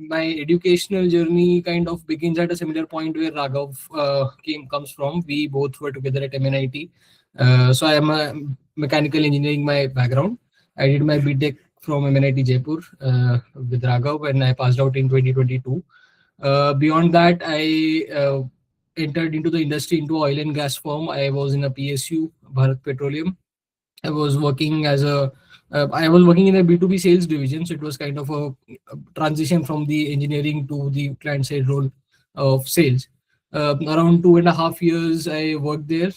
my educational journey kind of begins at a similar point where Raghav comes from. We both were together at MNIT. So I am a mechanical engineering my background. I did my BTech from MNIT Jaipur with Raghav, and I passed out in 2022. Beyond that, I entered into the industry into oil and gas firm. I was in a PSU, Bharat Petroleum. I was working as a I was working in a B2B sales division, so it was kind of a transition from the engineering to the client side role of sales. Around 2.5 years, I worked there.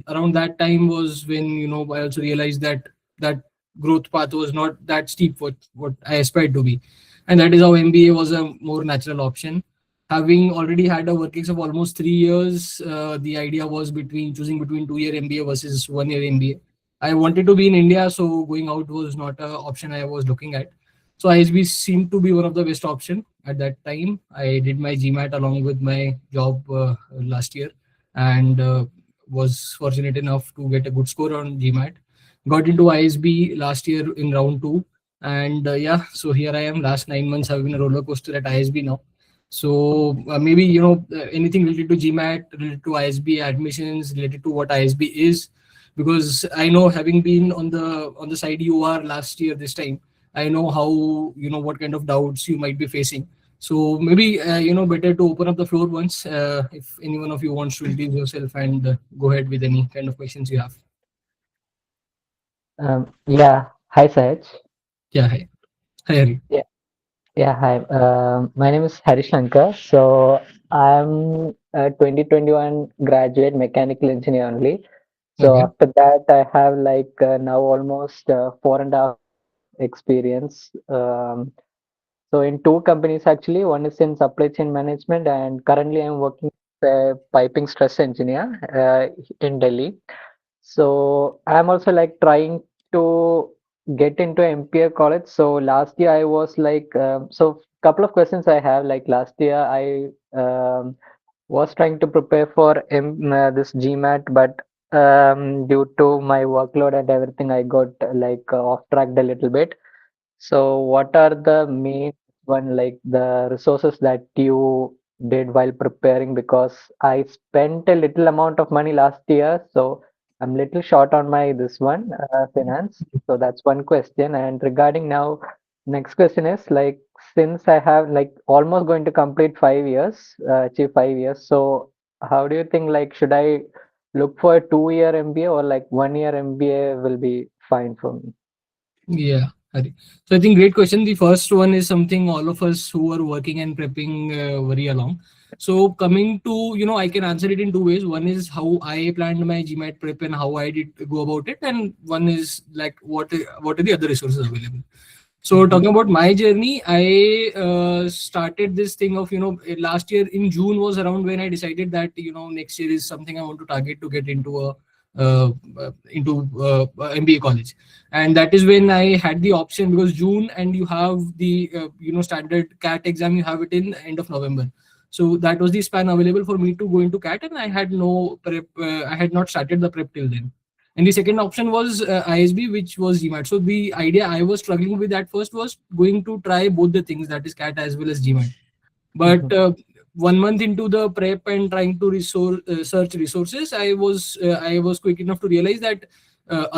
Around that time was when I also realized that that growth path was not that steep what I aspired to be, and that is how MBA was a more natural option. Having already had a work ex of almost 3 years, the idea was choosing between 2 year MBA versus 1 year MBA. I wanted to be in India, so going out was not an option I was looking at. So ISB seemed to be one of the best option at that time. I did my GMAT along with my job last year, and was fortunate enough to get a good score on GMAT. Got into ISB last year in round two, and yeah, so here I am. Last 9 months have been a roller coaster at ISB now. So maybe anything related to GMAT, related to ISB admissions, related to what ISB is, because I know, having been on the side you are last year this time, I know how what kind of doubts you might be facing. So maybe better to open up the floor once, if any one of you wants to introduce yourself and go ahead with any kind of questions you have. Yeah. Hi, Sahaj. Yeah, hi Hari. Yeah. Yeah. Hi. My name is Harish Shankar. So I'm a 2021 graduate mechanical engineer only. So Okay. after that, I have like now almost 4.5 experience. So in two companies actually, one is in supply chain management, and currently I'm working as a piping stress engineer in Delhi. So I'm also like trying to get into MPA college. So last year I was like, so couple of questions I have. Like last year I was trying to prepare for this GMAT, but due to my workload and everything, I got like off tracked a little bit. So what are the main one like the resources that you did while preparing? Because I spent a little amount of money last year, so I'm little short on my this one finance. So that's one question. And regarding now, next question is like since I have like almost going to complete 5 years, achieve 5 years. So how do you think like should I look for a 2 year MBA or like 1 year MBA will be fine for me? Yeah, Hari. So I think great question. The first one is something all of us who are working and prepping worry along. So coming to, I can answer it in two ways. One is how I planned my GMAT prep and how I did go about it, and one is like what are the other resources available. So Mhm. talking about my journey, I started this thing of last year in June was around when I decided that next year is something I want to target to get into a MBA college, and that is when I had the option, because June and you have the standard CAT exam, you have it in end of November. So that was the span available for me to go into CAT, and I had no prep. I had not started the prep till then. And the second option was ISB, which was GMAT. So the idea I was struggling with at first was going to try both the things, that is CAT as well as GMAT. But Mhm. 1 month into the prep and trying to search resources, I was quick enough to realize that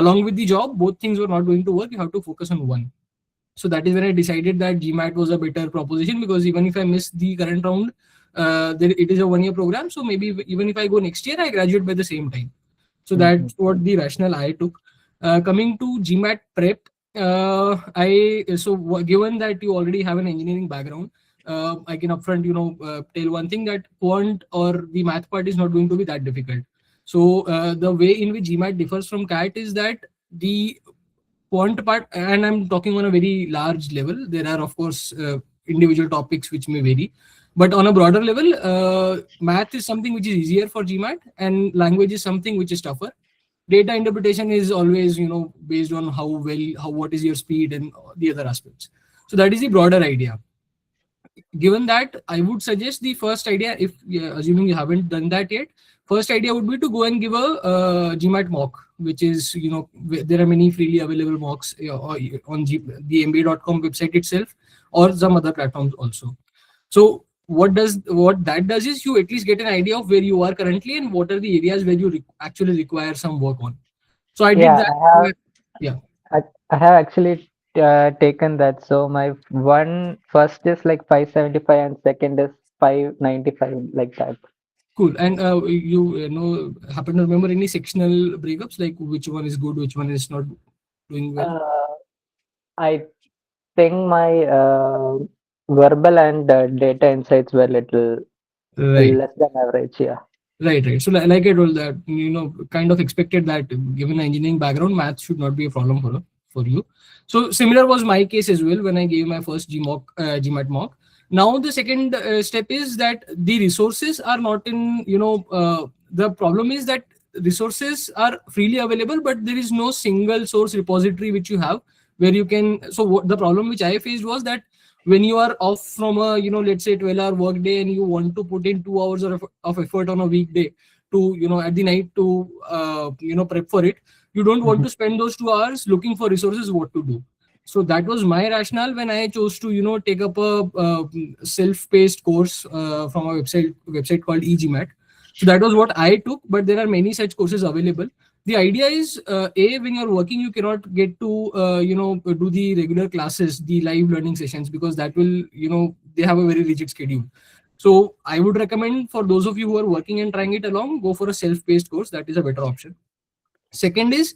along with the job, both things were not going to work. You have to focus on one. So that is when I decided that GMAT was a better proposition, because even if I miss the current round, it is a 1 year program. So maybe even if I go next year, I graduate by the same time. So Mhm. that's what the rationale I took. Coming to GMAT prep, given that you already have an engineering background, I can upfront tell one thing, that quant or the math part is not going to be that difficult. So the way in which GMAT differs from CAT is that the quant part, and I'm talking on a very large level. There are of course individual topics which may vary, but on a broader level, math is something which is easier for GMAT, and language is something which is tougher. Data interpretation is always based on how what is your speed and the other aspects. So that is the broader idea. Given that, I would suggest the first idea, if assuming you haven't done that yet, first idea would be to go and give a GMAT mock, which is there are many freely available mocks on the MBA.com website itself. or some other platforms also. So what that does is you at least get an idea of where you are currently and what are the areas where you actually require some work on. So I did Yeah, that. Yeah, I have actually taken that. So my one first is like 575 and second is 595 like that. cool. And you know happen to remember any sectional breakups, like which one is good, which one is not doing well? Uh, I think my verbal and data insights were little Right. less than average. Yeah. Right, right. So like I told that, kind of expected that given an engineering background, math should not be a problem for you. So similar was my case as well when I gave my first GMAT mock. Now the second step is that the resources are not in, the problem is that resources are freely available, but there is no single source repository which you have where you can. So what the problem which I faced was that when you are off from a let's say 12-hour work day and you want to put in 2 hours of effort on a weekday to at the night to prep for it, you don't want Mhm. to spend those 2 hours looking for resources what to do. So that was my rationale when I chose to take up a self-paced course from a website called eGMAT. So that was what I took, but there are many such courses available. The idea is a when you're working you cannot get to do the regular classes, the live learning sessions, because that will they have a very rigid schedule. So I would recommend for those of you who are working and trying it along, go for a self-paced course. That is a better option. Second is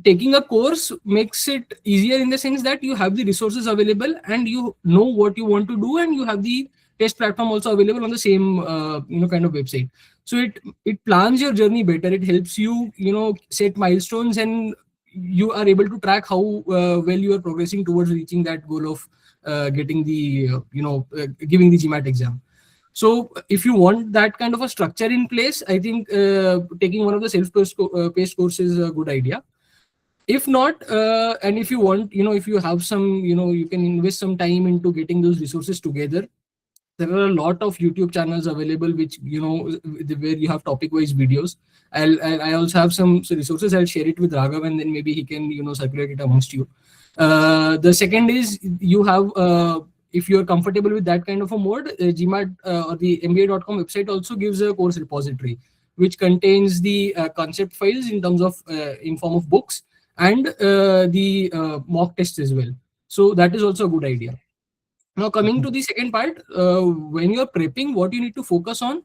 taking a course makes it easier in the sense that you have the resources available and you know what you want to do, and you have the test platform also available on the same kind of website. So it plans your journey better. It helps you set milestones, and you are able to track how well you are progressing towards reaching that goal of getting the giving the GMAT exam. So if you want that kind of a structure in place, I think taking one of the self-paced courses is a good idea. If not, and if you want, if you have some, you can invest some time into getting those resources together. There are a lot of YouTube channels available which where you have topic wise videos. I also have some resources. I'll share it with Raghav, and then maybe he can circulate it amongst you. The second is you have if you are comfortable with that kind of a mode, GMAT or the MBA.com website also gives a course repository which contains the concept files in form of books, and the mock tests as well. So that is also a good idea. Now, coming to Mhm. the second part, when you're prepping, what you need to focus on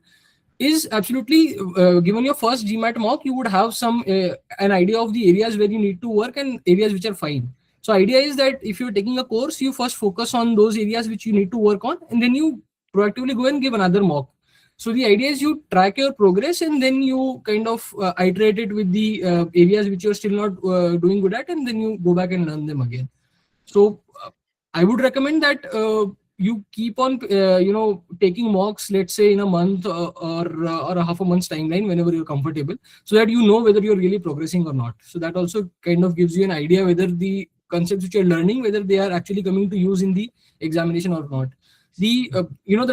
is absolutely given your first GMAT mock, you would have some an idea of the areas where you need to work and areas which are fine. So, idea is that if you're taking a course, you first focus on those areas which you need to work on, and then you proactively go and give another mock. So, the idea is you track your progress and then you kind of iterate it with the areas which you're still not doing good at, and then you go back and learn them again. So I would recommend that you keep on, taking mocks, let's say in a month or a half a month's timeline whenever you're comfortable, so that you know whether you're really progressing or not. So that also kind of gives you an idea whether the concepts which you're learning, whether they are actually coming to use in the examination or not. The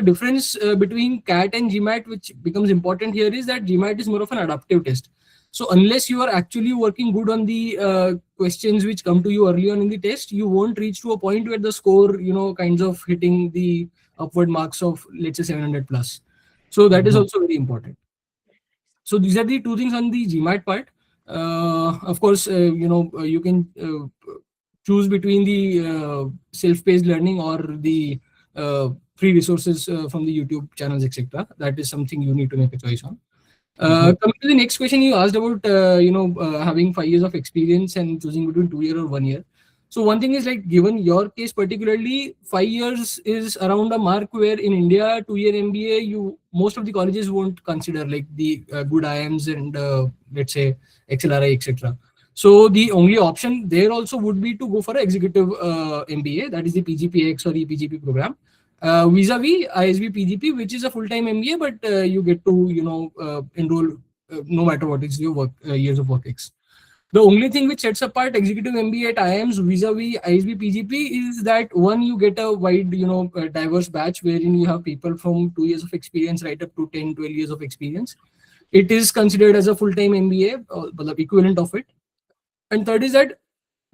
difference between CAT and GMAT, which becomes important here, is that GMAT is more of an adaptive test. So unless you are actually working good on the questions which come to you early on in the test, you won't reach to a point where the score, kinds of hitting the upward marks of, let's say, 700 plus. So that is Mhm. also very important. So these are the two things on the GMAT part. Of course, you can choose between the self-paced learning or the free resources from the YouTube channels, etc. That is something you need to make a choice on. Mhm. Coming to the next question, you asked about having 5 years of experience and choosing between 2 year or 1 year. So one thing is, like, given your case particularly, 5 years is around a mark where in India 2 year MBA, you most of the colleges won't consider, like the good IIMs and let's say XLRI, etc. So the only option there also would be to go for an executive MBA, that is the PGPX or EPGP program, vis-a-vis ISB PGP, which is a full-time MBA, but you get to enroll no matter what is your work years of work ex. The only thing which sets apart executive MBA at IIMs vis-a-vis ISB PGP is that, one, you get a wide diverse batch wherein you have people from 2 years of experience right up to 10, 12 years of experience. It is considered as a full-time MBA, the equivalent of it. And third is that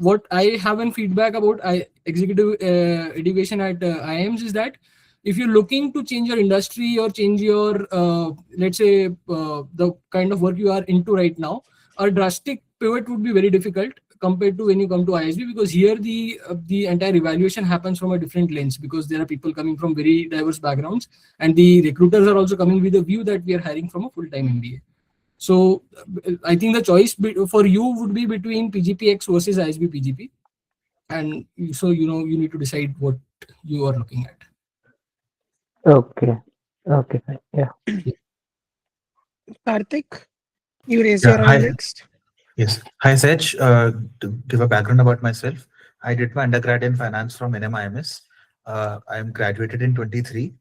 what I have in feedback about executive education at IIMs is that if you're looking to change your industry or change your, let's say, the kind of work you are into right now, a drastic pivot would be very difficult compared to when you come to ISB, because here the entire evaluation happens from a different lens, because there are people coming from very diverse backgrounds, and the recruiters are also coming with a view that we are hiring from a full-time MBA. So I think the choice for you would be between PGPX versus ISB PGP, and so you need to decide what you are looking at. Okay. Okay. Yeah. Karthik, you raise Yeah, your hi. hand next. Yes. Hi, Saj. To give a background about myself, I did my undergrad in finance from NMIMS. I am graduated in 23.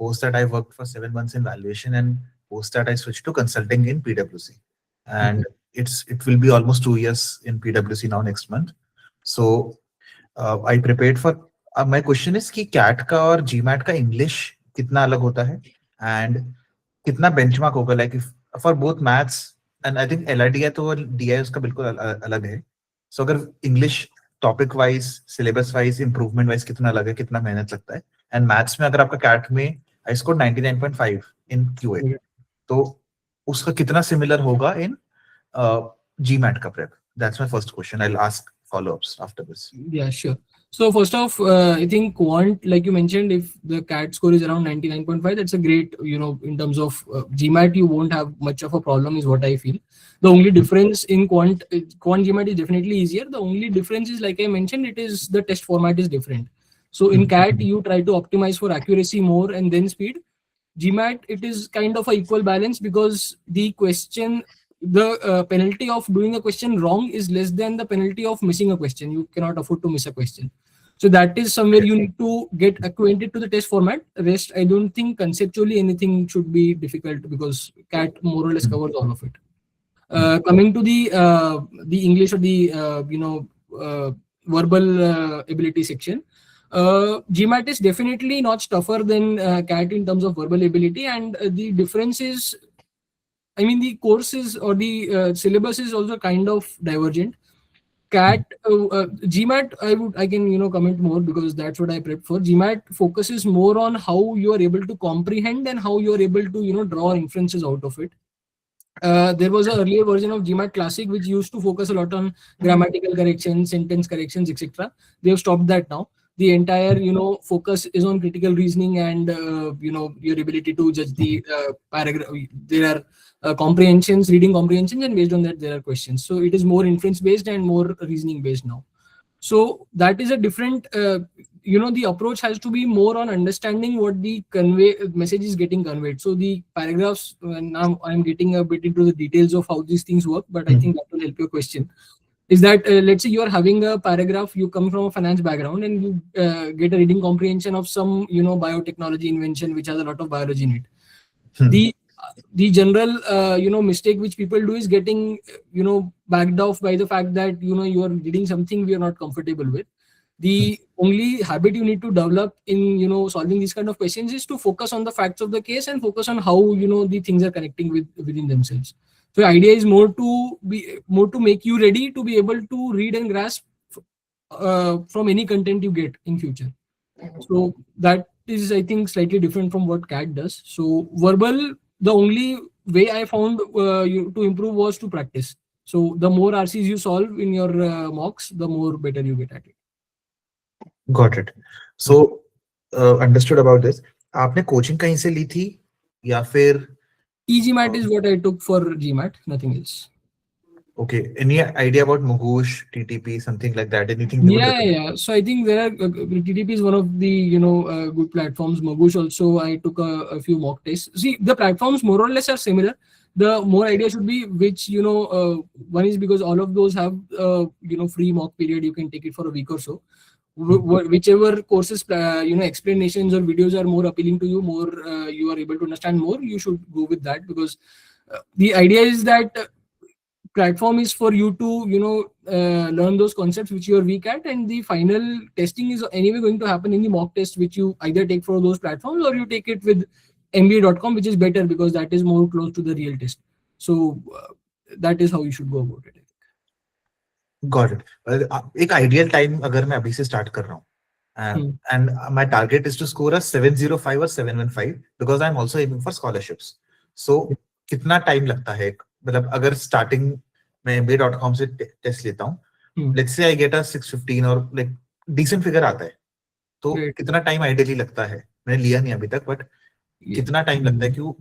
Post that, I worked for 7 months in valuation, and post that, I switched to consulting in PwC. And it will be almost 2 years in PwC now next month. So I prepared for. My question is कि CAT का और GMAT का English कितना अलग होता है, and कितना benchmark होगा, like if for both maths and I think LRD है तो DI उसका बिल्कुल अलग है. So अगर English topic wise, syllabus wise, improvement wise कितना अलग है, कितना मेहनत लगता है, and maths में अगर आपका CAT में I scored 99.5 in QA, तो उसका कितना similar होगा in GMAT का prep? That's my first question. I'll ask follow-ups after this. Yeah, sure. So first off, I think quant, like you mentioned, if the CAT score is around 99.5, that's a great, in terms of GMAT, you won't have much of a problem, is what I feel. The only difference in quant GMAT is definitely easier. The only difference is, like I mentioned, it is the test format is different. So in CAT, you try to optimize for accuracy more and then speed. GMAT, it is kind of a equal balance, because the question, the penalty of doing a question wrong is less than the penalty of missing a question. You cannot afford to miss a question. So that is somewhere you need to get acquainted to the test format. Rest, I don't think conceptually anything should be difficult, because CAT more or less covers all of it. Coming to the English or the verbal ability section, GMAT is definitely not tougher than CAT in terms of verbal ability, and the difference is, I mean, the courses or the syllabus is also kind of divergent. CAT, GMAT, I can comment more, because that's what I prepped for. GMAT focuses more on how you are able to comprehend and how you are able to draw inferences out of it. There was an earlier version of GMAT Classic which used to focus a lot on grammatical corrections, sentence corrections, etc. They have stopped that now. The entire focus is on critical reasoning and your ability to judge the paragraph. There are comprehensions, reading comprehensions, and based on that there are questions. So it is more inference based and more reasoning based now. So that is a different, the approach has to be more on understanding what the message is getting conveyed. So the paragraphs, now I'm getting a bit into the details of how these things work, but I think that will help your question. Is that, let's say you're having a paragraph, you come from a finance background, and you get a reading comprehension of some, biotechnology invention, which has a lot of biology in it. The general mistake which people do is getting backed off by the fact that you are reading something we are not comfortable with. The only habit you need to develop in solving these kind of questions is to focus on the facts of the case and focus on how the things are connecting within themselves. So the idea is more to make you ready to be able to read and grasp from any content you get in future. So that is, I think, slightly different from what CAT does. So verbal, the only way I found you to improve was to practice. So the more RCs you solve in your mocks, the more better you get at it. Got it. So understood about this. आपने coaching कहीं से ली थी या फिर? eGMAT is what I took for GMAT, nothing else. Okay. Any idea about Mugush, TTP, something like that? Anything? Yeah. So I think there are TTP is one of the good platforms. Mugush also, I took a few mock tests. See, the platforms more or less are similar. The more idea should be which one is, because all of those have free mock period. You can take it for a week or so. Whichever courses explanations or videos are more appealing to you, more you are able to understand more, you should go with that, because the idea is that platform is for you to learn those concepts which you are weak at, and the final testing is anyway going to happen in the mock test, which you either take for those platforms or you take it with mba.com, which is better because that is more close to the real test. So that is how you should go about it. Got it. एक ideal time अगर मैं अभी से start कर रहा हूँ, and my target is to score a 705 or 715 because I'm also aiming for scholarships. So कितना time लगता है, मतलब अगर starting मैं MBA.com से test लेता हूँ, let's say I get a 615 और like decent figure आता है, तो कितना time ideally लगता है? मैंने लिया नहीं अभी तक, but कितना time लगता है कि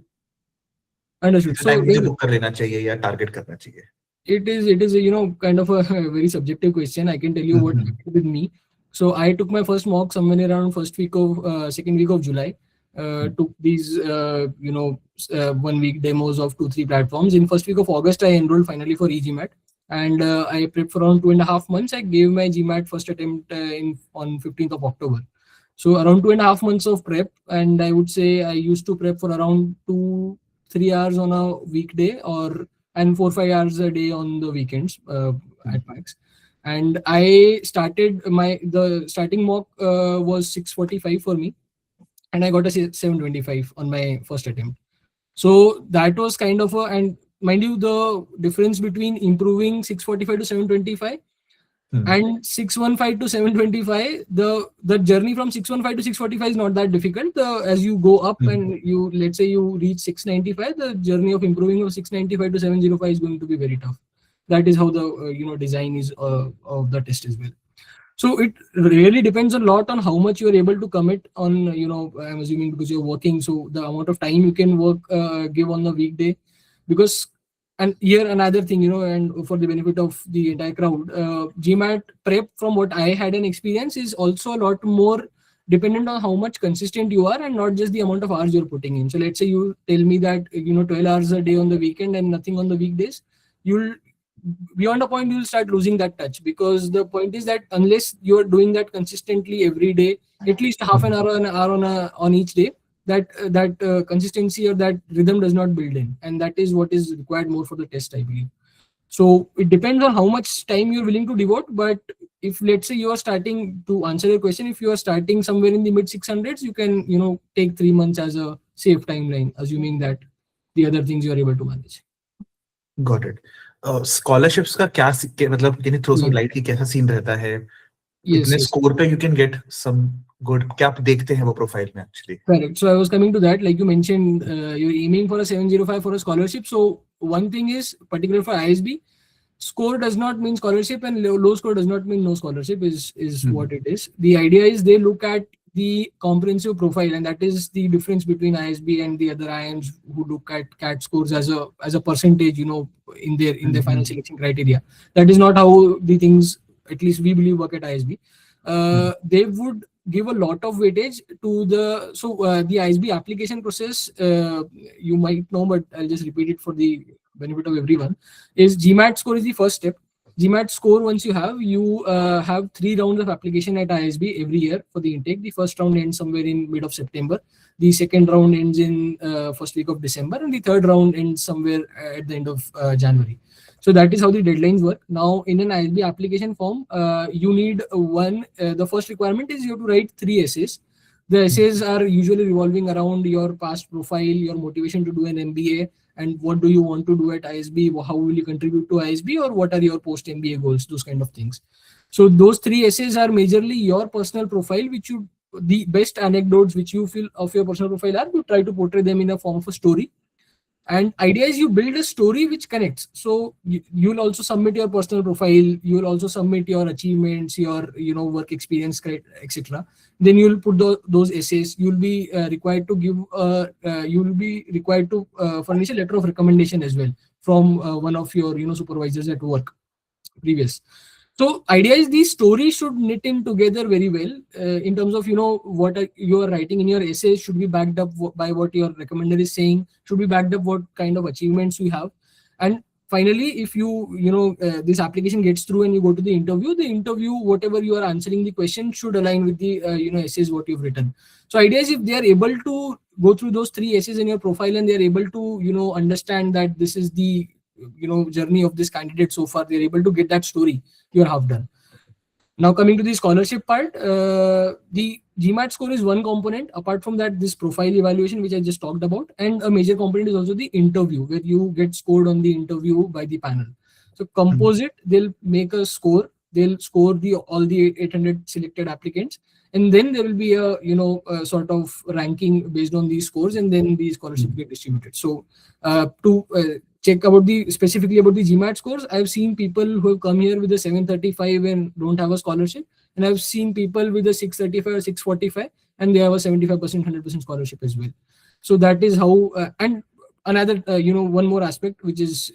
Understood. So time मुझे book कर लेना चाहिए या target करना चाहिए? It is kind of a very subjective question. I can tell you what happened with me. So I took my first mock somewhere around second week of July. Took these 1 week demos of 2-3 platforms. In first week of August, I enrolled finally for GMAT, and I prepped for around 2.5 months. I gave my GMAT first attempt on 15th of October. So around 2.5 months of prep, and I would say I used to prep for around 2-3 hours on a weekday and 4-5 hours a day on the weekends at max. And I started the starting mock was 645 for me, and I got a 725 on my first attempt. So that was kind of and mind you, the difference between improving 645 to 725 and 615 to 725, the journey from 615 to 645 is not that difficult. As you go up and you, let's say you reach 695, the journey of improving of 695 to 705 is going to be very tough. That is how the design is of the test as well. So it really depends a lot on how much you are able to commit on, I'm assuming because you're working, so the amount of time you can work, give on the weekday. Because, and here another thing, and for the benefit of the entire crowd, GMAT prep, from what I had an experience, is also a lot more dependent on how much consistent you are and not just the amount of hours you're putting in. So let's say you tell me that, 12 hours a day on the weekend and nothing on the weekdays, beyond a point you'll start losing that touch, because the point is that unless you're doing that consistently every day, at least half an hour on each day, that consistency or that rhythm does not build in, and that is what is required more for the test, I believe. So it depends on how much time you're willing to devote. But if, let's say, you are starting, to answer your question, if you are starting somewhere in the mid 600s, you can take 3 months as a safe timeline, assuming that the other things you are able to manage. Got it. Scholarships का क्या मतलब, can you throw some light कि कैसा scene रहता है? कितने score पे you can get some good, क्या आप देखते हैं वो profile में actually? Correct. So I was coming to that. Like you mentioned, you're aiming for a 705 for a scholarship. So one thing is particular for ISB, score does not mean scholarship, and low score does not mean no scholarship. Is what it is. The idea is they look at the comprehensive profile, and that is the difference between ISB and the other IIMs who look at CAT scores as a percentage, in their final selection criteria. That is not how the things, at least we believe, work at ISB. They would give a lot of weightage to the ISB application process. You might know, but I'll just repeat it for the benefit of everyone. Is GMAT score is the first step. GMAT score, once you have 3 rounds of application at ISB every year for the intake. The first round ends somewhere in mid of September. The second round ends in first week of December, and the third round ends somewhere at the end of January. So that is how the deadlines work. Now, in an ISB application form, you need the first requirement is you have to write 3 essays. The essays are usually revolving around your past profile, your motivation to do an MBA, and what do you want to do at ISB, how will you contribute to ISB, or what are your post-MBA goals, those kind of things. So those 3 essays are majorly your personal profile, the best anecdotes which you feel of your personal profile are, you try to portray them in a form of a story. And idea is you build a story which connects. So you'll also submit your personal profile, you'll also submit your achievements, your work experience, etc. Then you'll put those essays. You'll be required to furnish a letter of recommendation as well from one of your supervisors at work previous. So idea is these stories should knit in together very well in terms of what you are writing in your essays should be backed up by what your recommender is saying, should be backed up what kind of achievements you have. And finally, if this application gets through and you go to the interview, whatever you are answering the question should align with the essays what you've written. So idea is if they are able to go through those 3 essays in your profile and they are able to understand that this is the journey of this candidate so far, they're able to get that story, you're half done. Now coming to the scholarship part, the GMAT score is one component. Apart from that, this profile evaluation which I just talked about, and a major component is also the interview, where you get scored on the interview by the panel. So composite, they'll make a score. They'll score all the 800 selected applicants, and then there will be a sort of ranking based on these scores, and then the scholarship get distributed. So to check specifically about the GMAT scores, I've seen people who have come here with a 735 and don't have a scholarship, and I've seen people with a 635 or 645 and they have a 75%, 100% scholarship as well. So that is how. And another, one more aspect, which is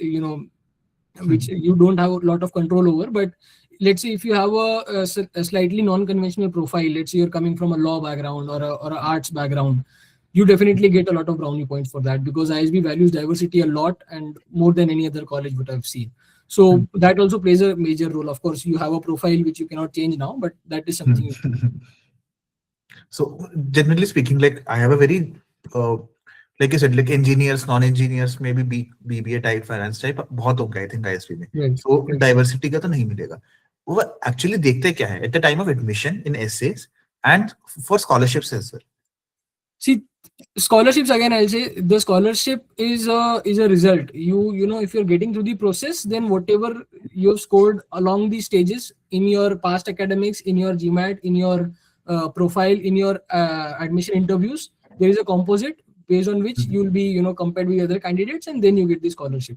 which you don't have a lot of control over, but let's say if you have a slightly non-conventional profile, let's say you're coming from a law background or an arts background, you definitely get a lot of brownie points for that, because ISB values diversity a lot and more than any other college what I've seen. So that also plays a major role. Of course, you have a profile which you cannot change now, but that is something you can. So generally speaking, like I have a very like you said, like engineers, non-engineers, maybe BBA type, finance type, बहुत होंगे I think ISB में. Right. So diversity का तो नहीं मिलेगा. वो actually देखते क्या है at the time of admission in essays and for scholarships as well. See, scholarships, again I'll say the scholarship is a result. You know, if you're getting through the process, then whatever you've scored along the stages in your past academics, in your GMAT, in your profile, in your admission interviews, there is a composite based on which you'll be compared with other candidates, and then you get the scholarship.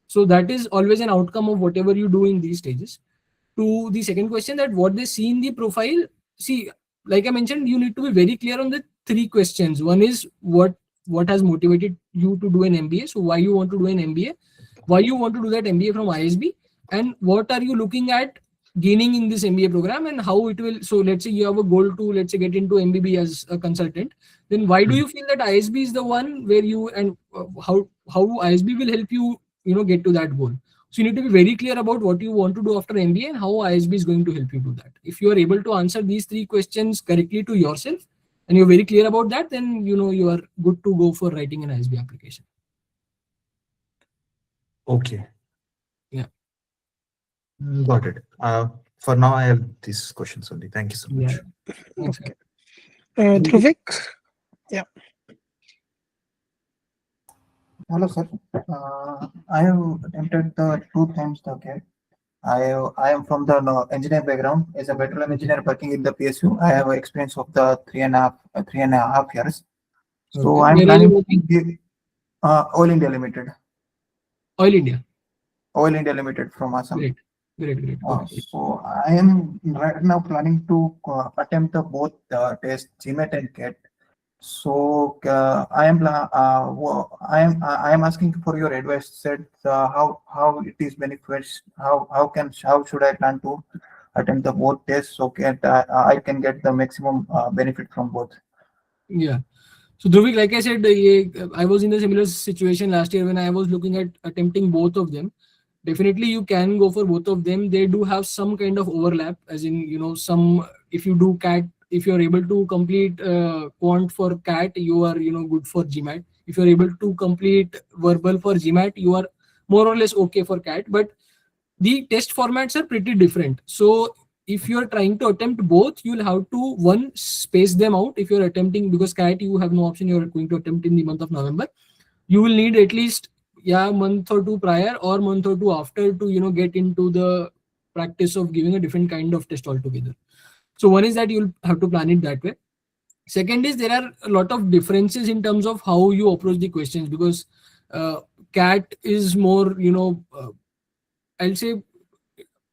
So that is always an outcome of whatever you do in these stages. To the second question, that what they see in the profile, see, like I mentioned, you need to be very clear on the three questions. One is what has motivated you to do an MBA. So why you want to do an MBA, why you want to do that MBA from ISB, and what are you looking at gaining in this MBA program, and how it will. So let's say you have a goal to, let's say, get into MBB as a consultant. Then why do you feel that ISB is the one where you, and how ISB will help you, get to that goal. So you need to be very clear about what you want to do after MBA and how ISB is going to help you do that. If you are able to answer these three questions correctly to yourself, and you're very clear about that, then you are good to go for writing an ISB application. Okay. Yeah. Got it. For now, I have these questions only. Thank you so much. Yeah. Thanks. Okay. Dhruvik? Yeah. Hello, sir. I have attempted the 2 times the GATE. I am from the engineering background. As a petroleum engineer working in the PSU, I have experience of the 3.5 years. So Okay. I'm Where are you planning to working? give Oil India Limited. Oil India. Oil India Limited from Assam. Great. Okay. So I am right now planning to attempt both tests, GMAT and GATE. So I am asking for your advice. Said how it is beneficial. How should I plan to attempt the both tests so that I can get the maximum benefit from both? Yeah. So Dhruvik, like I said, I was in a similar situation last year when I was looking at attempting both of them. Definitely you can go for both of them. They do have some kind of overlap, as in, some, if you do CAT, if you're able to complete quant for CAT, you are, good for GMAT. If you're able to complete verbal for GMAT, you are more or less okay for CAT, but the test formats are pretty different. So if you're trying to attempt both, you'll have to, one, space them out. If you're attempting, because CAT, you have no option, you're going to attempt in the month of November, you will need at least month or two prior or month or two after to get into the practice of giving a different kind of test altogether. So one is that you'll have to plan it that way. Second is there are a lot of differences in terms of how you approach the questions, because CAT is more, I'll say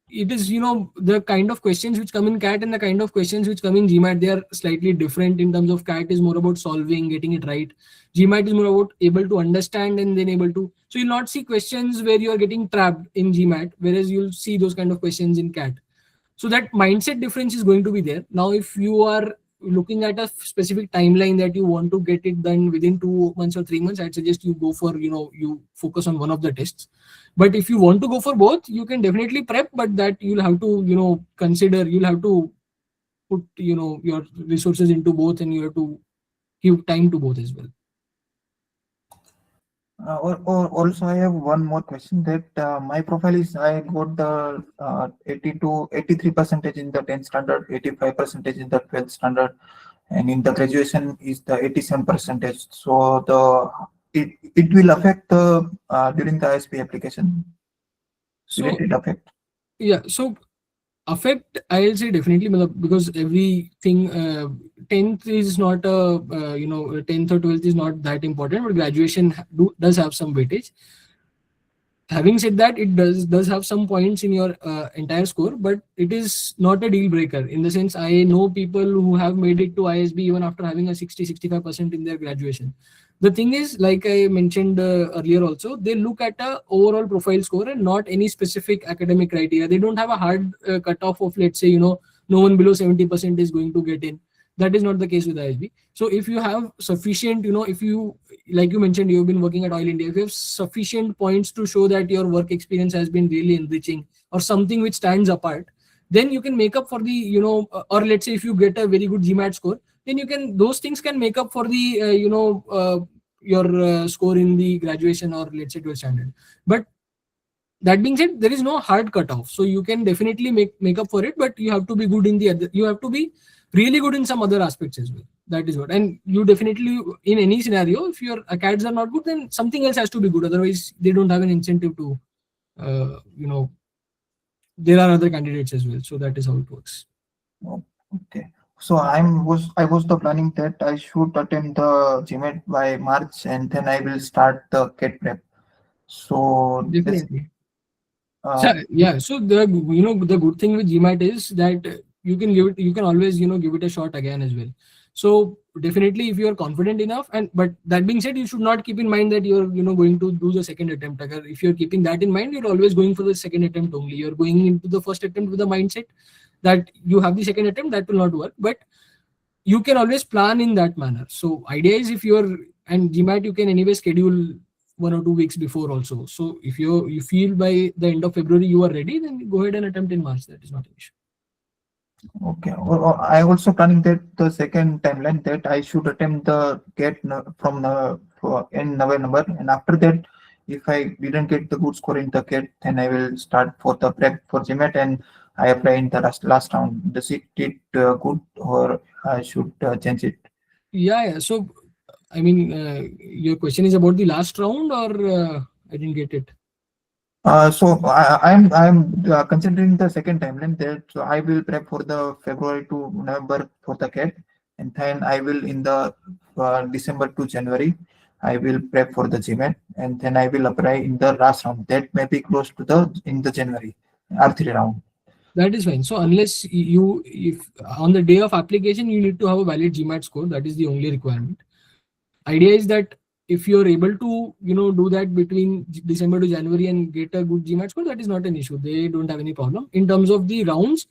it is, the kind of questions which come in CAT and the kind of questions which come in GMAT, they are slightly different. In terms of CAT is more about solving, getting it right. GMAT is more about able to understand and then able to, so you'll not see questions where you are getting trapped in GMAT, whereas you'll see those kind of questions in CAT. So that mindset difference is going to be there. Now, if you are looking at a specific timeline that you want to get it done within 2 months or 3 months, I'd suggest you go for, you focus on one of the tests. But if you want to go for both, you can definitely prep, but that you'll have to, consider, you'll have to put, your resources into both, and you have to give time to both as well. Also, I have one more question. That my profile is, I got the 83% in the 10th standard, 85% in the 12th standard, and in the graduation is the 87%. So it will affect the during the ISP application. Will it affect? Yeah, so affect, I'll say definitely, because everything 10th is not a 10th or 12th is not that important, but graduation does have some weightage. Having said that, it does have some points in your entire score, but it is not a deal breaker. In the sense, I know people who have made it to ISB even after having a 60-65% in their graduation. The thing is, like I mentioned earlier also, they look at a overall profile score and not any specific academic criteria. They don't have a hard cutoff of, let's say, no one below 70% is going to get in. That is not the case with ISB. So if you have sufficient, if you, like you mentioned, you've been working at Oil India, if you have sufficient points to show that your work experience has been really enriching or something which stands apart, then you can make up for the, or let's say if you get a very good GMAT score, then those things can make up for the, your score in the graduation or let's say 12th standard. But that being said, there is no hard cutoff. So you can definitely make up for it, but you have to be good in the other, you have to be really good in some other aspects as well. That is what. And you definitely, in any scenario, if your acads are not good, then something else has to be good. Otherwise, they don't have an incentive to, there are other candidates as well. So that is how it works. Okay. So I was the planning that I should attend the GMAT by March and then I will start the CAT prep. So definitely. Yeah. So the good thing with GMAT is that you can always give it a shot again as well. So definitely, if you are confident enough, but that being said, you should not keep in mind that you're going to do the second attempt. If you're keeping that in mind, you're always going for the second attempt only. You're going into the first attempt with a mindset that you have the second attempt, that will not work. But you can always plan in that manner. So idea is, if and GMAT you can anyway schedule 1 or 2 weeks before also. So if you feel by the end of February you are ready, then go ahead and attempt in March. That is not an issue. Okay. I also planning that the second timeline that I should attempt the GAT from in November, and after that, if I didn't get the good score in the GAT, then I will start for the prep for GMAT and I apply in the last round. Does it good, or I should change it? Yeah. So, I mean, your question is about the last round, or I didn't get it. So I'm considering the second timeline that, so I will prep for the February to November for the CAT, and then I will in the December to January I will prep for the GMAT, and then I will apply in the last round. That may be close to the January R3 round. That is fine. So unless if on the day of application you need to have a valid GMAT score, that is the only requirement. Idea is that if you're able to do that between December to January and get a good GMAT score, that is not an issue. They don't have any problem. In terms of the rounds,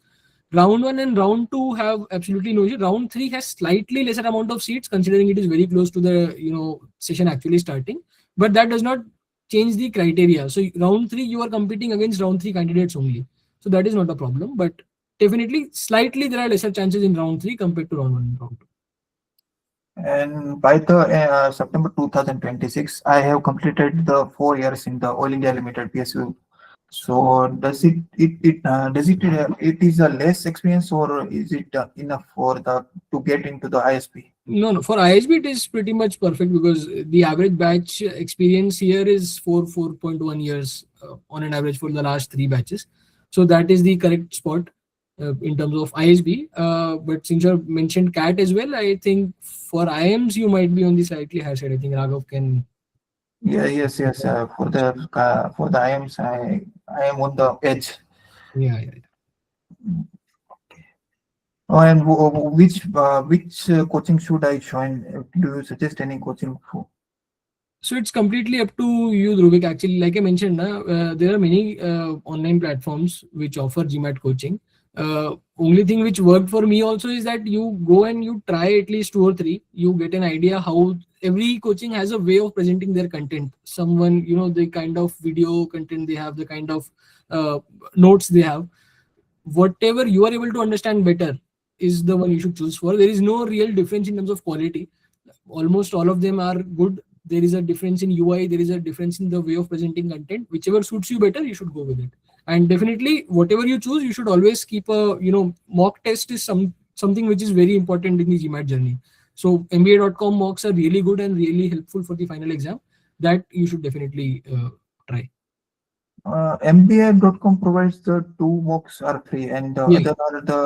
round 1 and round 2 have absolutely no issue. Round 3 has slightly lesser amount of seats, considering it is very close to the session actually starting, but that does not change the criteria. So round 3 you are competing against round 3 candidates only, so that is not a problem. But definitely slightly there are lesser chances in round 3 compared to round 1 and round 2. And by the September 2026, I have completed the 4 years in the Oil India Limited PSU. So does it is a less experience, or is it enough for to get into the ISB? No. For ISB it is pretty much perfect, because the average batch experience here is 4.1 years on an average for the last 3 batches. So that is the correct spot in terms of ISB. But since you mentioned CAT as well, I think for IIMs you might be on the slightly higher side. I think Raghav can. Yes. For the IIMs, I am on the edge. Yeah. Oh, and which coaching should I join? Do you suggest any coaching for? So it's completely up to you, Dhruvik. Actually, like I mentioned, there are many online platforms which offer GMAT coaching. Only thing which worked for me also is that you go and you try at least 2 or 3. You get an idea how every coaching has a way of presenting their content. Someone, the kind of video content they have, the kind of notes they have. Whatever you are able to understand better is the one you should choose for. There is no real difference in terms of quality. Almost all of them are good. There is a difference in UI. There is a difference in the way of presenting content. Whichever suits you better, you should go with it. And definitely, whatever you choose, you should always keep a, mock test is something which is very important in the GMAT journey. So MBA.com mocks are really good and really helpful for the final exam. That you should definitely try. MBA.com provides the 2 mocks are free, and the Yeah. other are the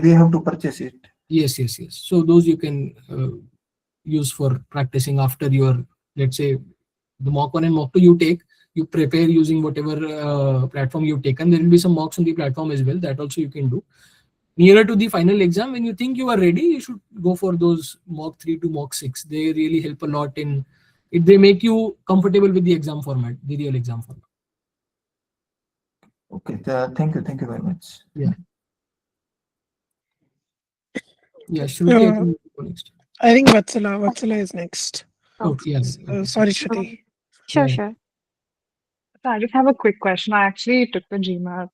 we have to purchase it. Yes. So those you can use for practicing after your, let's say, the mock 1 and mock 2 you take. You prepare using whatever platform you've taken. There will be some mocks on the platform as well. That also you can do. Nearer to the final exam, when you think you are ready, you should go for those mock 3 to mock 6. They really help a lot in it. They make you comfortable with the exam format, the real exam format. Okay, thank you very much. Yeah. Shruti, I Uh, think you go next. I think Vatsala is next. Oh, yes. Sorry, Shruti. Sure, Yeah. sure. So I just have a quick question. I actually took the GMAT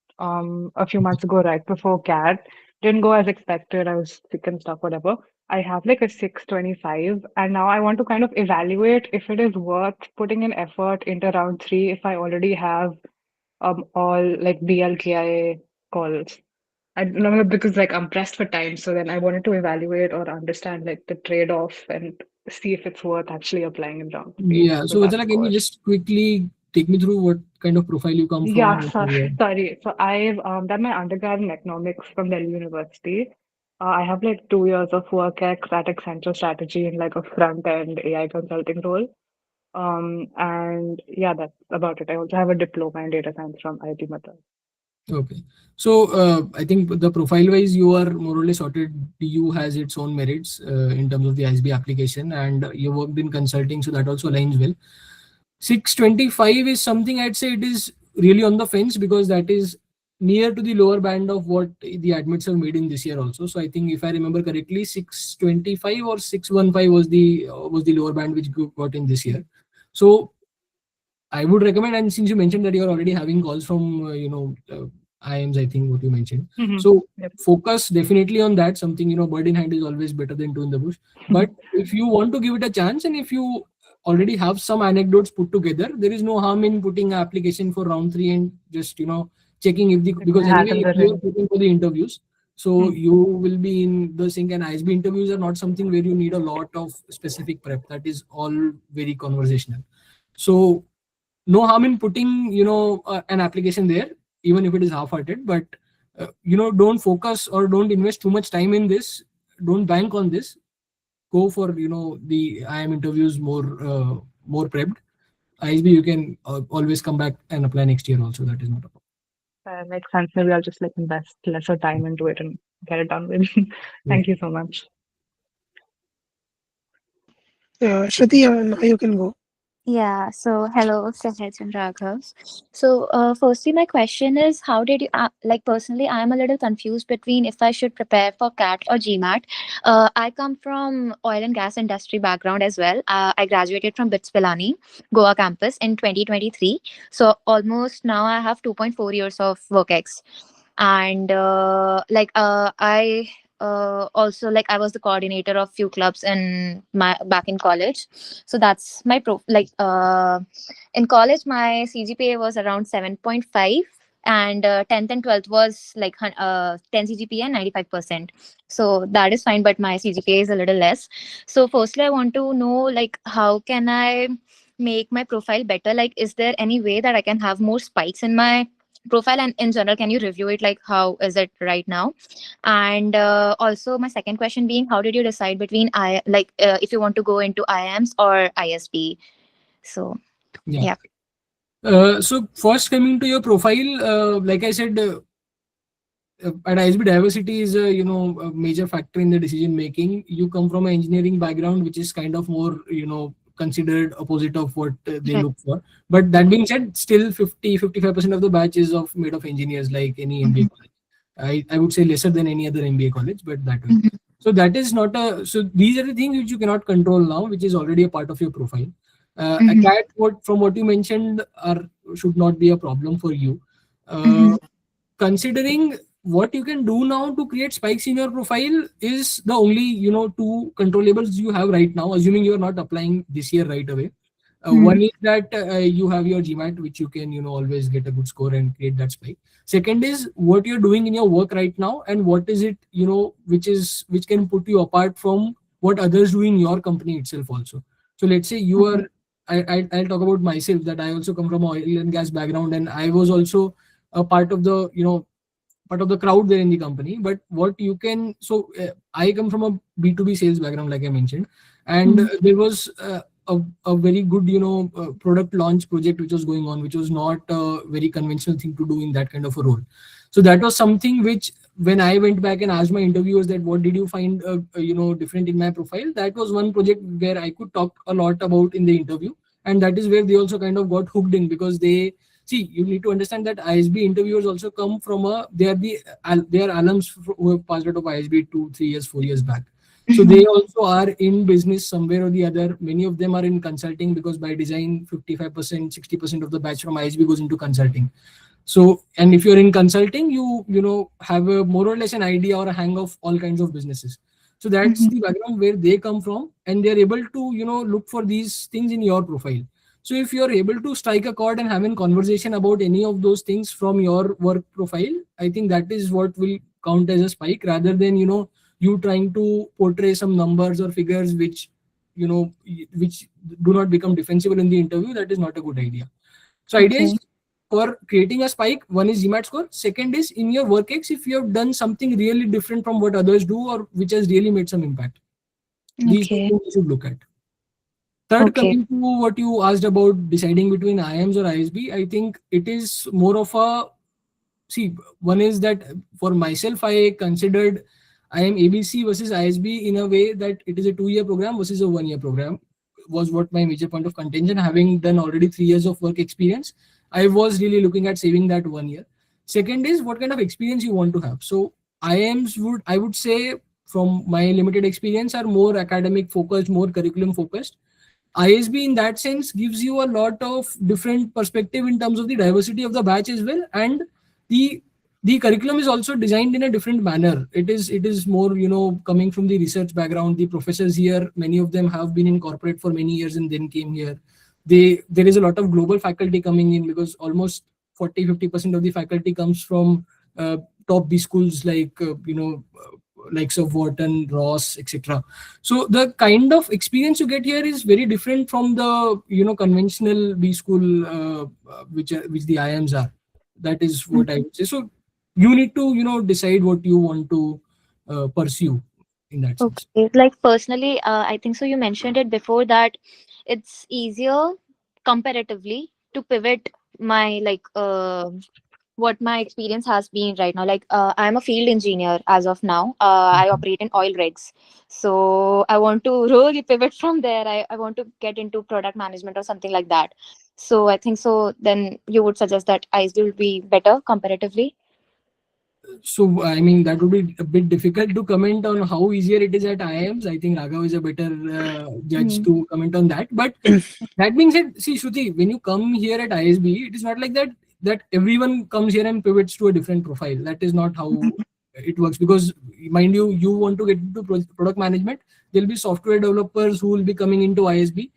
a few months ago, right before CAT. Didn't go as expected. I was sick and stuff, whatever. I have like a 625, and now I want to kind of evaluate if it is worth putting in effort into round 3 if I already have all like BLKI calls. I don't know because like I'm pressed for time, so then I wanted to evaluate or understand like the trade-off and see if it's worth actually applying in round 3 Yeah. with So, that Vatsala, can you score. just quickly take me through what kind of profile you come Yeah, from? sorry. So I've done my undergrad in economics from Delhi University. I have like 2 years of work at Accenture Strategy in like a front-end AI consulting role. And yeah, that's about it. I also have a diploma in data science from IIT Madras. Okay. So I think the profile wise you are more or less sorted. DU has its own merits in terms of the ISB application, and you worked in consulting, so that also aligns well. 625 is something I'd say it is really on the fence because that is near to the lower band of what the admits have made in this year also. So I think if I remember correctly, 625 or 615 was the lower band which got in this year. So I would recommend, and since you mentioned that you're already having calls from IIMs, I think what you mentioned. So Yep. focus definitely on that. Something, bird in hand is always better than two in the bush. But if you want to give it a chance, and if you already have some anecdotes put together, there is no harm in putting an application for round 3 and just checking if because Hat in anyway the you are ring. looking for the interviews. So you will be in the sync, and ISB interviews are not something where you need a lot of specific prep. That is all very conversational. So no harm in putting an application there, even if it is half-hearted. But don't focus or don't invest too much time in this. Don't bank on this. Go for the IIM interviews more prepped. ISB you can always come back and apply next year also. That is not a problem. Makes sense. Maybe I'll just like invest lesser time into it and get it done with. Thank you so much. Shruti, now you can go. Yeah, so hello, Sahaj and Raghav. So, firstly, my question is, how did you, like personally, I'm a little confused between if I should prepare for CAT or GMAT. I come from oil and gas industry background as well. I graduated from BITS Pilani, Goa campus in 2023. So, almost now I have 2.4 years of work ex. And also like I was the coordinator of few clubs in my back in college. So that's my in college my CGPA was around 7.5, and 10th and 12th was like 10 CGPA and 95%. So that is fine, but my CGPA is a little less. So firstly I want to know like how can I make my profile better? Like is there any way that I can have more spikes in my profile, and in general can you review it, like how is it right now? And also my second question being, how did you decide between if you want to go into IIMs or ISB? So yeah. So first coming to your profile, like I said, at ISB diversity is a major factor in the decision making. You come from an engineering background, which is kind of more considered opposite of what they look for. But that being said, still 50-55% of the batch is made of engineers, like any MBA college. I would say lesser than any other MBA college, but that way. So that is not so these are the things which you cannot control now, which is already a part of your profile. A CAT, from what you mentioned, should not be a problem for you. Considering what you can do now to create spikes in your profile is the only two controllables you have right now, assuming you are not applying this year right away. One is that you have your GMAT, which you can always get a good score and create that spike. Second is what you're doing in your work right now, and what is it which can put you apart from what others do in your company itself also. So let's say you are I'll talk about myself, that I also come from oil and gas background, and I was also a part of the part of the crowd there in the company. But what you can, so I come from a B2B sales background, like I mentioned, and there was a very good product launch project which was going on, which was not a very conventional thing to do in that kind of a role. So that was something which, when I went back and asked my interviewers that what did you find different in my profile, that was one project where I could talk a lot about in the interview. And that is where they also kind of got hooked in, because they see, you need to understand that ISB interviewers also come from they are alums who have passed out of ISB 2, 3 years, 4 years back. So they also are in business somewhere or the other. Many of them are in consulting, because by design 55%, 60% of the batch from ISB goes into consulting. So, and if you're in consulting, you have a more or less an idea or a hang of all kinds of businesses. So that's the background where they come from, and they're able to look for these things in your profile. So if you're able to strike a chord and have a conversation about any of those things from your work profile, I think that is what will count as a spike, rather than you trying to portray some numbers or figures which which do not become defensible in the interview. That is not a good idea. So idea is, for creating a spike, one is GMAT score. Second is, in your work ex, if you have done something really different from what others do, or which has really made some impact. These two things you should look at. Third, coming to what you asked about deciding between IIMs or ISB, I think it is more of a, see, one is that for myself, I considered IIM ABC versus ISB in a way that it is a 2-year program versus a 1-year program, was what my major point of contention. Having done already 3 years of work experience, I was really looking at saving that 1 year. Second is what kind of experience you want to have. So IIMs I would say, from my limited experience, are more academic focused, more curriculum focused. ISB in that sense gives you a lot of different perspective in terms of the diversity of the batch as well, and the curriculum is also designed in a different manner. It is more coming from the research background. The professors here, many of them have been in corporate for many years and then came here. There is a lot of global faculty coming in, because almost 40-50% of the faculty comes from top B schools like likes of Wharton, Ross, etc. So the kind of experience you get here is very different from the conventional B school which the IIMs are. That is what I would say. So you need to decide what you want to pursue in that sense. Like personally, I think so. You mentioned it before that it's easier comparatively to pivot my what my experience has been right now. Like I'm a field engineer as of now. I operate in oil rigs. So I want to really pivot from there. I want to get into product management or something like that. So I think so. Then you would suggest that ISB will be better comparatively. So I mean, that would be a bit difficult to comment on how easier it is at IIMs. I think Raghav is a better judge to comment on that. But that being said, see, Shruti, when you come here at ISB, it is not like that everyone comes here and pivots to a different profile. That is not how it works, because mind you, you want to get into product management. There'll be software developers who will be coming into ISB.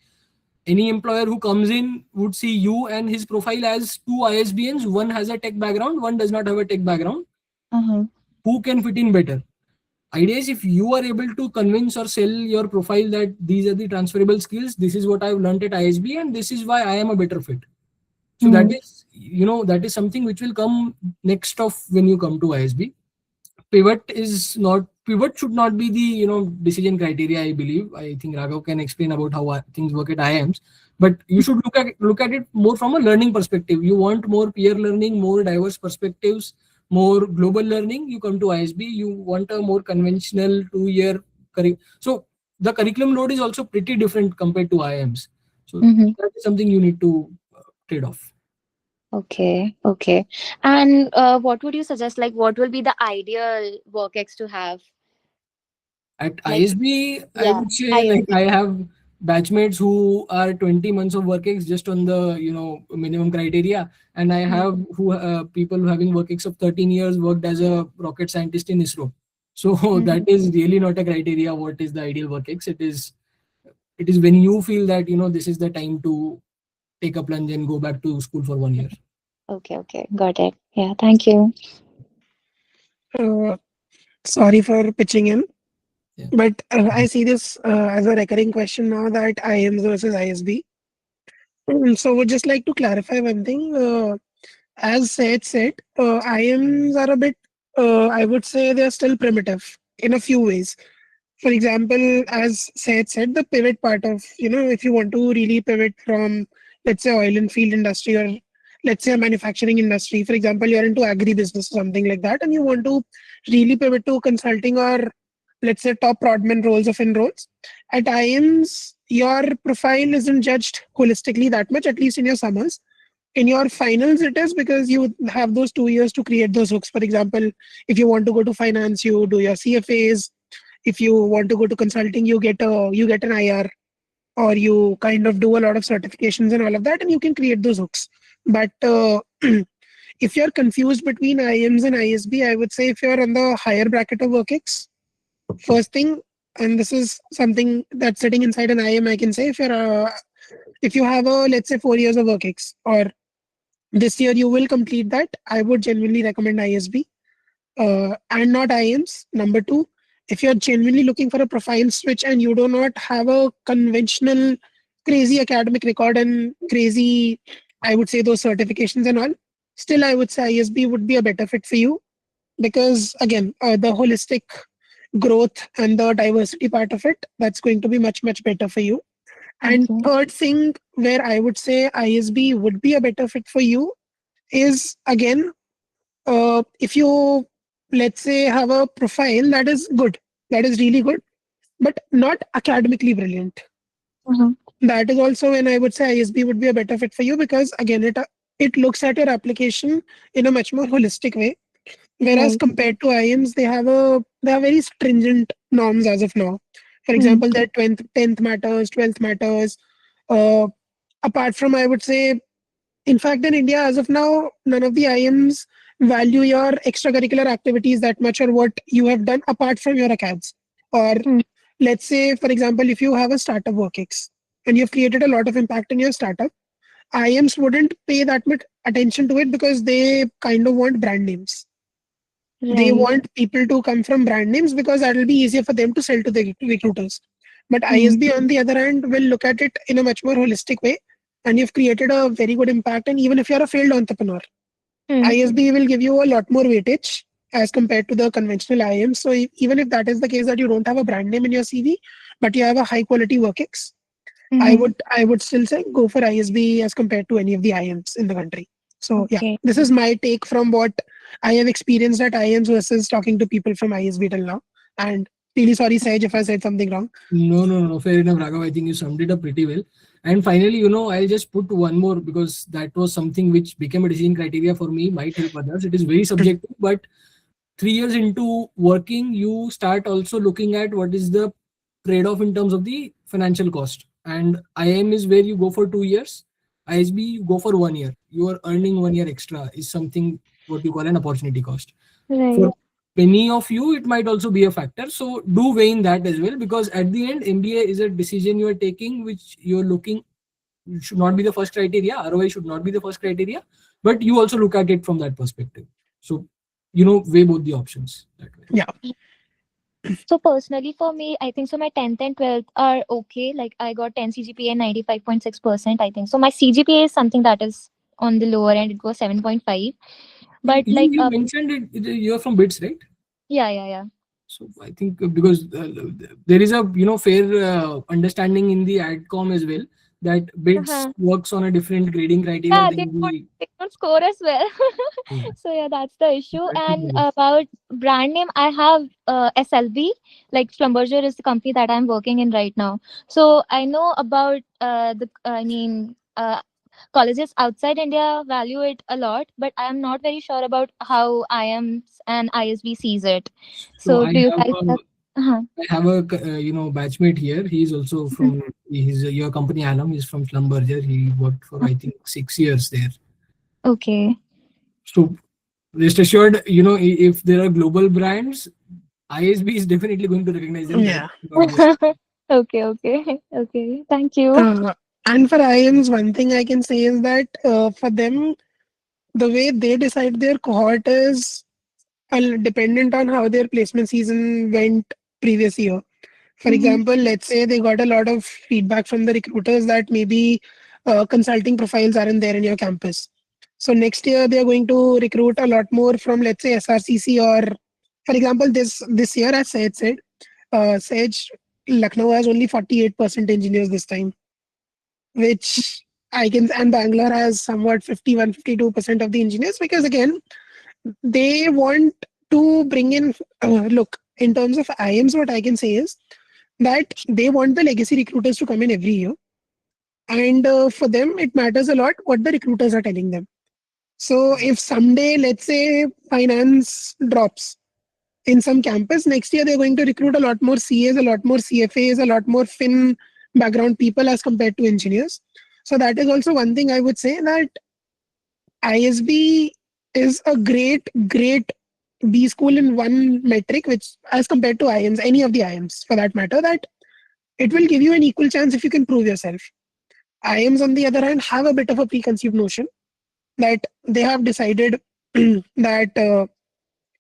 Any employer who comes in would see you and his profile as two ISBNs. One has a tech background, one does not have a tech background. Who can fit in better? Idea is, if you are able to convince or sell your profile that these are the transferable skills, this is what I've learned at ISB, and this is why I am a better fit. So that is, that is something which will come next of when you come to ISB. Pivot should not be the decision criteria. I believe. I think Raghav can explain about how things work at IIMs, but you should look at it more from a learning perspective. You want more peer learning, more diverse perspectives, more global learning. You come to ISB. You want a more conventional 2-year curriculum. So the curriculum load is also pretty different compared to IIMs. So that is something you need to trade off. Okay. And what would you suggest? Like, what will be the ideal work ex to have? At ISB, I would say, like, I have batchmates who are 20 months of work ex just on the minimum criteria, and I have people having work ex of 13 years, worked as a rocket scientist in ISRO. So that is really not a criteria. What is the ideal work ex? It is when you feel that this is the time to take a plunge and go back to school for 1 year. Okay, got it. Yeah, thank you. Sorry for pitching in, but I see this as a recurring question now, that IIMs versus ISB. So would just like to clarify one thing. As said, IIMs are a bit, I would say they're still primitive in a few ways. For example, as said, the pivot part of, if you want to really pivot from, let's say, oil and field industry, or let's say a manufacturing industry, for example, you're into agribusiness or something like that, and you want to really pivot to consulting or, let's say, top prodman roles of enrolls. At IIMs, your profile isn't judged holistically that much, at least in your summers. In your finals, it is, because you have those 2 years to create those hooks. For example, if you want to go to finance, you do your CFAs. If you want to go to consulting, you get an IR, or you kind of do a lot of certifications and all of that, and you can create those hooks. But if you're confused between IIMs and ISB, I would say if you're on the higher bracket of workix, first thing, and this is something that's sitting inside an IIM, I can say, if you have a, let's say, 4 years of workix, or this year you will complete that, I would genuinely recommend ISB, and not IIMs. Number two, if you're genuinely looking for a profile switch and you do not have a conventional crazy academic record and crazy, I would say, those certifications and all, still I would say ISB would be a better fit for you, because again, the holistic growth and the diversity part of it, that's going to be much, much better for you. And Okay. third thing where I would say ISB would be a better fit for you is, again, if you, let's say, have a profile that is good, that is really good, but not academically brilliant, Mhm. that is also when I would say ISB would be a better fit for you, because again, it looks at your application in a much more holistic way. Whereas Right. compared to IIMs, they have very stringent norms as of now. For Mm. example, their 10th matters, 12th matters. Uh, Apart from, I would say, in fact, in India, as of now, none of the IIMs value your extracurricular activities that much, or what you have done apart from your acads. Or Mm. let's say, for example, if you have a startup workx and you've created a lot of impact in your startup, IIMs wouldn't pay that much attention to it, because they kind of want brand names. They Right. want people to come from brand names, because that will be easier for them to sell to the recruiters. But Mm. ISB, on the other hand, will look at it in a much more holistic way. And you've created a very good impact. And even if you're a failed entrepreneur, Mm. ISB will give you a lot more weightage as compared to the conventional IIM. So even if that is the case, that you don't have a brand name in your CV, but you have a high quality workx, Mhm. I would still say go for ISB as compared to any of the IIMs in the country. So yeah, Okay. this is my take from what I have experienced at IIMs versus talking to people from ISB till now. And really sorry, Sahaj, if I said something wrong. No, no, no, fair enough, Raghav. I think you summed it up pretty well. And finally, I'll just put one more, because that was something which became a decision criteria for me, might help others. It is very subjective, but 3 years into working, you start also looking at what is the trade-off in terms of the financial cost. And IIM is where you go for 2 years. ISB, you go for 1 year. You are earning 1 year extra is something what you call an opportunity cost. Right. For many of you, it might also be a factor. So do weigh in that as well, because at the end, MBA is a decision you are taking, which you're looking, should not be the first criteria. ROI should not be the first criteria, but you also look at it from that perspective. So, weigh both the options that way. Yeah. So personally for me, I think so my 10th and 12th are okay. Like I got 10 CGPA and 95.6%, I think. So my CGPA is something that is on the lower end. It was 7.5. You, But you, you mentioned you're from BITS, right? yeah. So I think because there is a fair understanding in the AdCom as well, that BITS Uh-huh. works on a different grading criteria Yeah, than the. they don't score as well. Yeah, So yeah, that's the issue. that could be And the- about brand name, I have SLB. Like Schlumberger is the company that I'm working in right now. So I know about colleges outside India value it a lot, but I am not very sure about how IIMs and ISB sees it. So So do you guys have? Uh-huh. I have a batchmate here. He's also Mhm. from your company alum. He's from Schlumberger. He worked for I think 6 years there. Okay. So rest assured, if there are global brands, ISB is definitely going to recognize them. Yeah. Not just Okay. Thank you. And for IIMs, one thing I can say is that for them, the way they decide their cohort is dependent on how their placement season went previous year. For Mhm. example, let's say they got a lot of feedback from the recruiters that maybe consulting profiles aren't there in your campus. So next year they are going to recruit a lot more from, let's say, SRCC, or for example, this year, as Sahaj said, Sahaj, Lucknow has only 48% engineers this time, which and Bangalore has somewhat 51-52% of the engineers, because again, they want to bring in, look, in terms of IIMs, what I can say is that they want the legacy recruiters to come in every year. And for them, it matters a lot what the recruiters are telling them. So if someday, let's say, finance drops in some campus, next year they're going to recruit a lot more CAs, a lot more CFAs, a lot more Fin background people as compared to engineers. So that is also one thing I would say, that ISB is a great B school in one metric, which as compared to IIMs, any of the IIMs for that matter, that it will give you an equal chance if you can prove yourself. IIMs, on the other hand, have a bit of a preconceived notion that they have decided that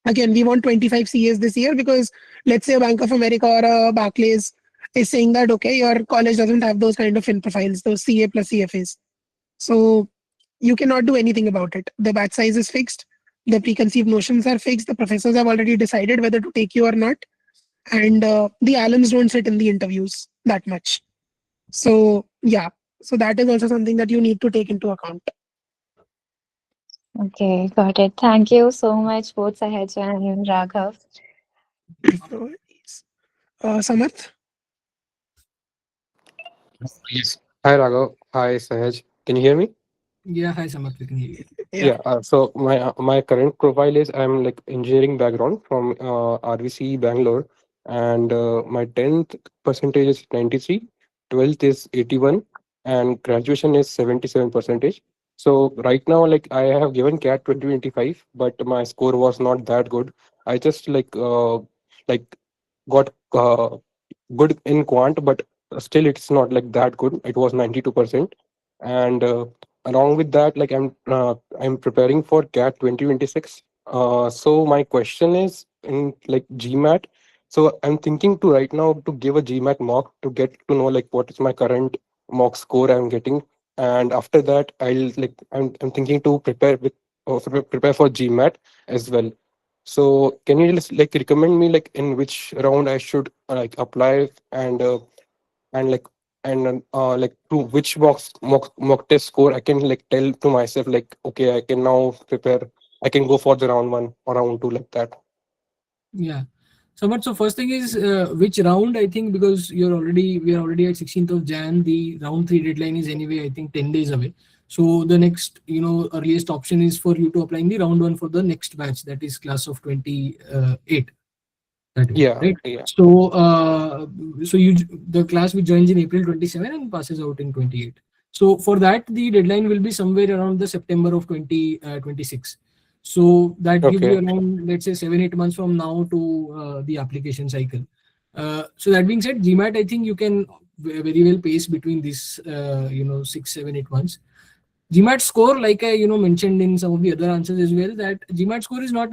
again, we want 25 CAs this year because, let's say, a Bank of America or a Barclays is saying that, okay, your college doesn't have those kind of fin profiles, those CA plus CFAs. So you cannot do anything about it. The batch size is fixed. The preconceived notions are fixed. The professors have already decided whether to take you or not. And the alums don't sit in the interviews that much. So, yeah. So that is also something that you need to take into account. Okay, got it. Thank you so much, both Sahaj and Raghav. Samarth? Yes. Hi, Raghav. Hi, Sahaj. Can you hear me? Yeah, hi Samarth, we can hear you. Yeah. So my current profile is I'm like engineering background from RVC Bangalore, and my 10th percentage is 93, 12th is 81, and graduation is 77 percentage. So right now, like I have given CAT 2025, but my score was not that good. I just like got good in quant, but still it's not like that good. It was 92%, and along with that, like I'm preparing for CAT 2026. So my question is in like GMAT. So I'm thinking to right now to give a GMAT mock to get to know like what is my current mock score I'm getting, and after that I'm thinking to prepare for GMAT as well. So can you just like recommend me like in which round I should like apply, and like like to which mock test score I can like tell to myself like okay, I can now prepare, I can go for the round one or round two, like that. Yeah. So first thing is which round, I think, because we are already at 16th of Jan. The round 3 deadline is anyway, I think, 10 days away. So the next, earliest option is for you to apply in the round 1 for the next batch, that is class of 28. That way, Yeah, right? yeah. So the class which joins in April 27 and passes out in 28. So for that, the deadline will be somewhere around the September of 2026. So that gives you Okay. around, let's say, 7-8 months from now to the application cycle. So that being said, GMAT, I think you can very well pace between this 6, 7, 8 months. GMAT score, like I mentioned in some of the other answers as well, that GMAT score is not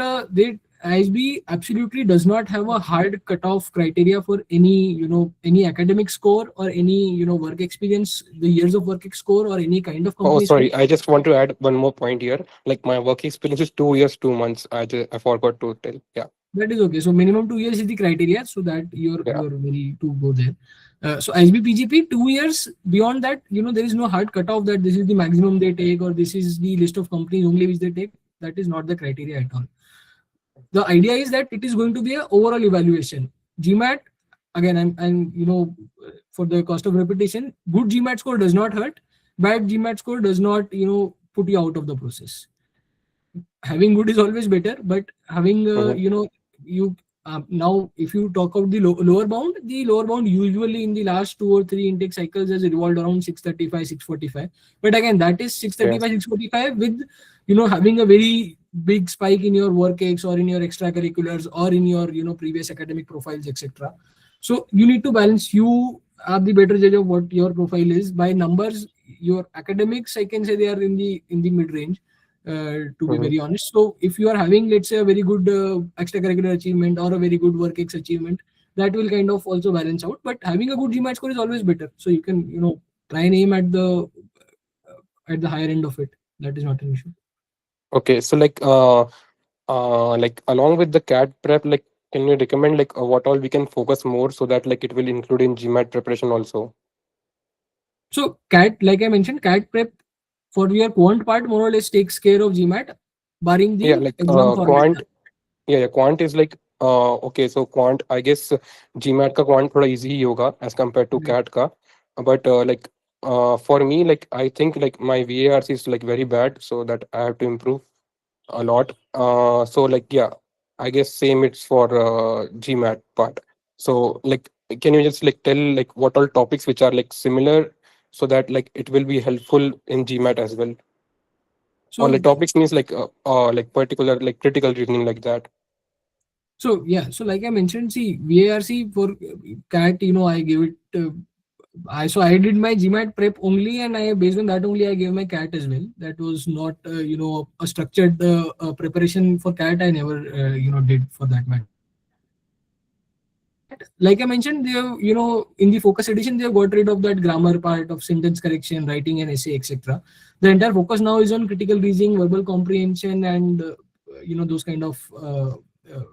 ISB absolutely does not have a hard cutoff criteria for any academic score or any work experience, the years of work score, or any kind of Oh, company score. sorry, I just want to add one more point here. Like my work experience is 2 years, 2 months. I forgot to tell. Yeah. That is okay. So minimum 2 years is the criteria, so that you're Yeah. ready to go there. So ISB PGP 2 years. Beyond that, there is no hard cutoff that this is the maximum they take or this is the list of companies only which they take. That is not the criteria at all. The idea is that it is going to be an overall evaluation. GMAT, again, and for the cost of repetition, good GMAT score does not hurt. Bad GMAT score does not put you out of the process. Having good is always better, but having you now if you talk about the lower bound usually in the last 2 or 3 intake cycles has revolved around 635, 645. But again, that is 635, 645 with having a very big spike in your work ex or in your extracurriculars or in your previous academic profiles, etc. So you need to balance. You are the better judge of what your profile is by numbers. Your academics, I can say, they are in the mid range, to be very honest. So if you are having, let's say, a very good extracurricular achievement or a very good work ex achievement, that will kind of also balance out. But having a good GMAT score is always better. So you can try and aim at the at the higher end of it. That is not an issue. Okay, so like along with the CAT prep, like can you recommend like what all we can focus more so that like it will include in GMAT preparation also? So CAT, like I mentioned, CAT prep for your quant part more or less takes care of GMAT, barring Yeah, the like exam format. quant. Yeah, quant is like okay. So quant, I guess GMAT का quant थोड़ा easy ही होगा as compared to CAT का. But like for me, like I think like my VARC is like very bad, so that I have to improve a lot. So like yeah, I guess same it's for GMAT part. So like can you just like tell like what all topics which are like similar so that like it will be helpful in GMAT as well? Or So like topics means like particular like critical reasoning like that. So yeah, so like I mentioned, see VARC for CAT, I gave it. I did my GMAT prep only, and I based on that only I gave my CAT as well. That was not a structured preparation for CAT. I never did for that matter. Like I mentioned, they have, in the focus edition, they have got rid of that grammar part of sentence correction, writing an essay, etc. The entire focus now is on critical reasoning, verbal comprehension, and those kind of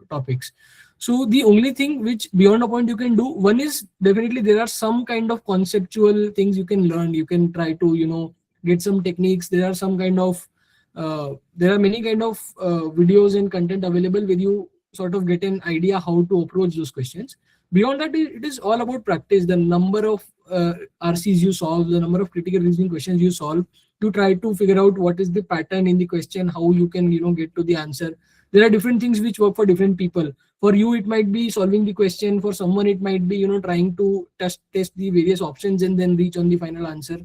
topics. So the only thing which beyond a point you can do, one is definitely there are some kind of conceptual things you can learn. You can try to get some techniques. There are some kind of there are many kind of videos and content available where you sort of get an idea how to approach those questions. Beyond that, it is all about practice. The number of RCs you solve, the number of critical reasoning questions you solve, you try to figure out what is the pattern in the question, how you can get to the answer. There are different things which work for different people. For you, it might be solving the question. For someone, it might be trying to test the various options and then reach on the final answer.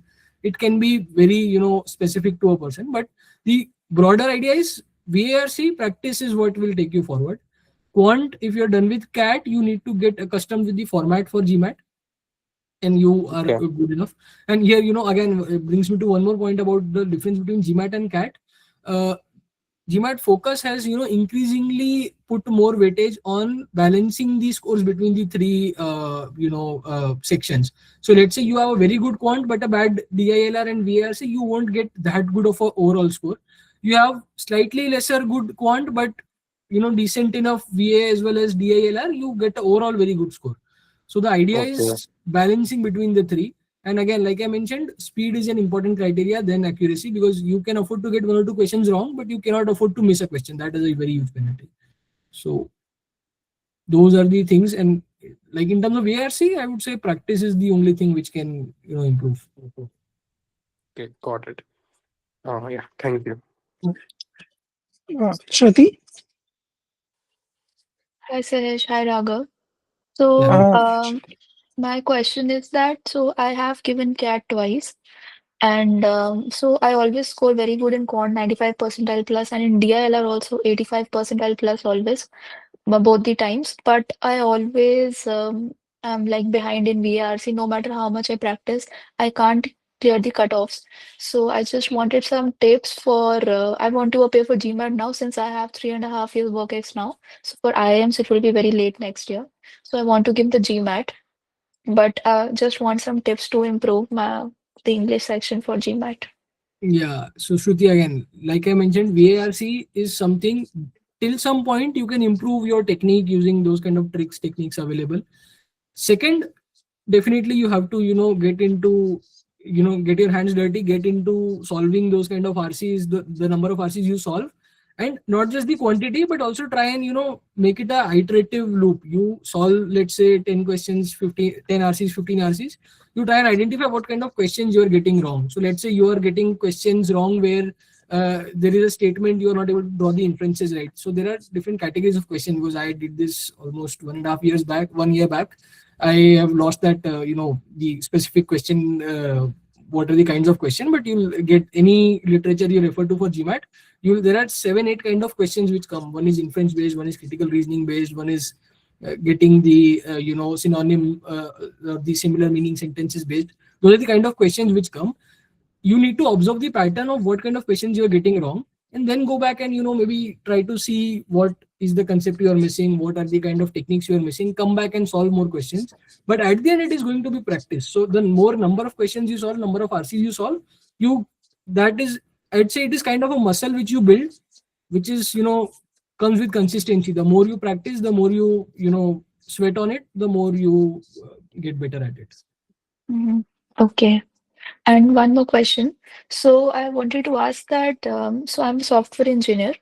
It can be very specific to a person, but the broader idea is VARC practice is what will take you forward. Quant, if you're done with CAT, you need to get accustomed with the format for GMAT, and you are Yeah. good enough. And here, again, it brings me to one more point about the difference between GMAT and CAT. GMAT focus has, increasingly put more weightage on balancing the scores between the three, sections. So let's say you have a very good quant but a bad DILR and VARC, you won't get that good of an overall score. You have slightly lesser good quant but decent enough VA as well as DILR, you get an overall very good score. So the idea Okay. is balancing between the three. And again, like I mentioned, speed is an important criteria, then accuracy, because you can afford to get one or two questions wrong, but you cannot afford to miss a question. That is a very huge penalty. So those are the things. And like in terms of VARC, I would say practice is the only thing which can improve. Okay, got it. Yeah, thank you. Shruti? Hi Sahaj, hi Raghav. So, my question is that I have given CAT twice, and so I always score very good in quant 95 percentile plus, and in DILR also 85 percentile plus always, both the times. But I always am like behind in VARC. No matter how much I practice, I can't clear the cutoffs. So I just wanted some tips for. I want to appear for GMAT now since I have 3.5 years work ex now. So for IIMs, it will be very late next year. So I want to give the GMAT, but just want some tips to improve the English section for GMAT. Yeah. So Shruti, again, like I mentioned, VARC is something till some point you can improve your technique using those kind of techniques available. Second, definitely you have to get into get your hands dirty, get into solving those kind of RCs, the number of RCs you solve, and not just the quantity but also try and make it a iterative loop. You solve, let's say, 10 questions, 10 RCs, 15 RCs. You try and identify what kind of questions you are getting wrong. So let's say you are getting questions wrong where there is a statement you are not able to draw the inferences right. So there are different categories of questions, because I did this almost 1.5 years back, 1 year back. I have lost that, the specific question, what are the kinds of question, but you'll get any literature you refer to for GMAT. There are 7-8 kind of questions which come. One is inference based, one is critical reasoning based, one is getting the, synonym, the similar meaning sentences based. Those are the kind of questions which come. You need to observe the pattern of what kind of questions you're getting wrong, and then go back and maybe try to see what is the concept you are missing, what are the kind of techniques you are missing, come back and solve more questions. But at the end, it is going to be practice. So the more number of questions you solve, number of RCs you solve, you that is, I'd say it is kind of a muscle which you build, which is, comes with consistency. The more you practice, the more you sweat on it, the more you get better at it. Mhm. Okay. And one more question. So I wanted to ask that, so I'm a software engineer,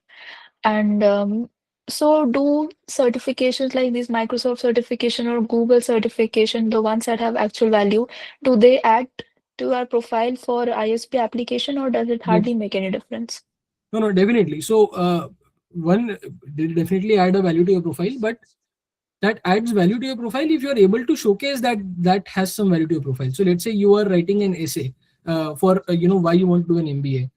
and so do certifications like this Microsoft certification or Google certification, the ones that have actual value, do they add to our profile for ISB application, or does it Yes. hardly make any difference? No, definitely. So, one, they definitely add a value to your profile, but that adds value to your profile if you're able to showcase that has some value to your profile. So let's say you are writing an essay for why you want to do an MBA.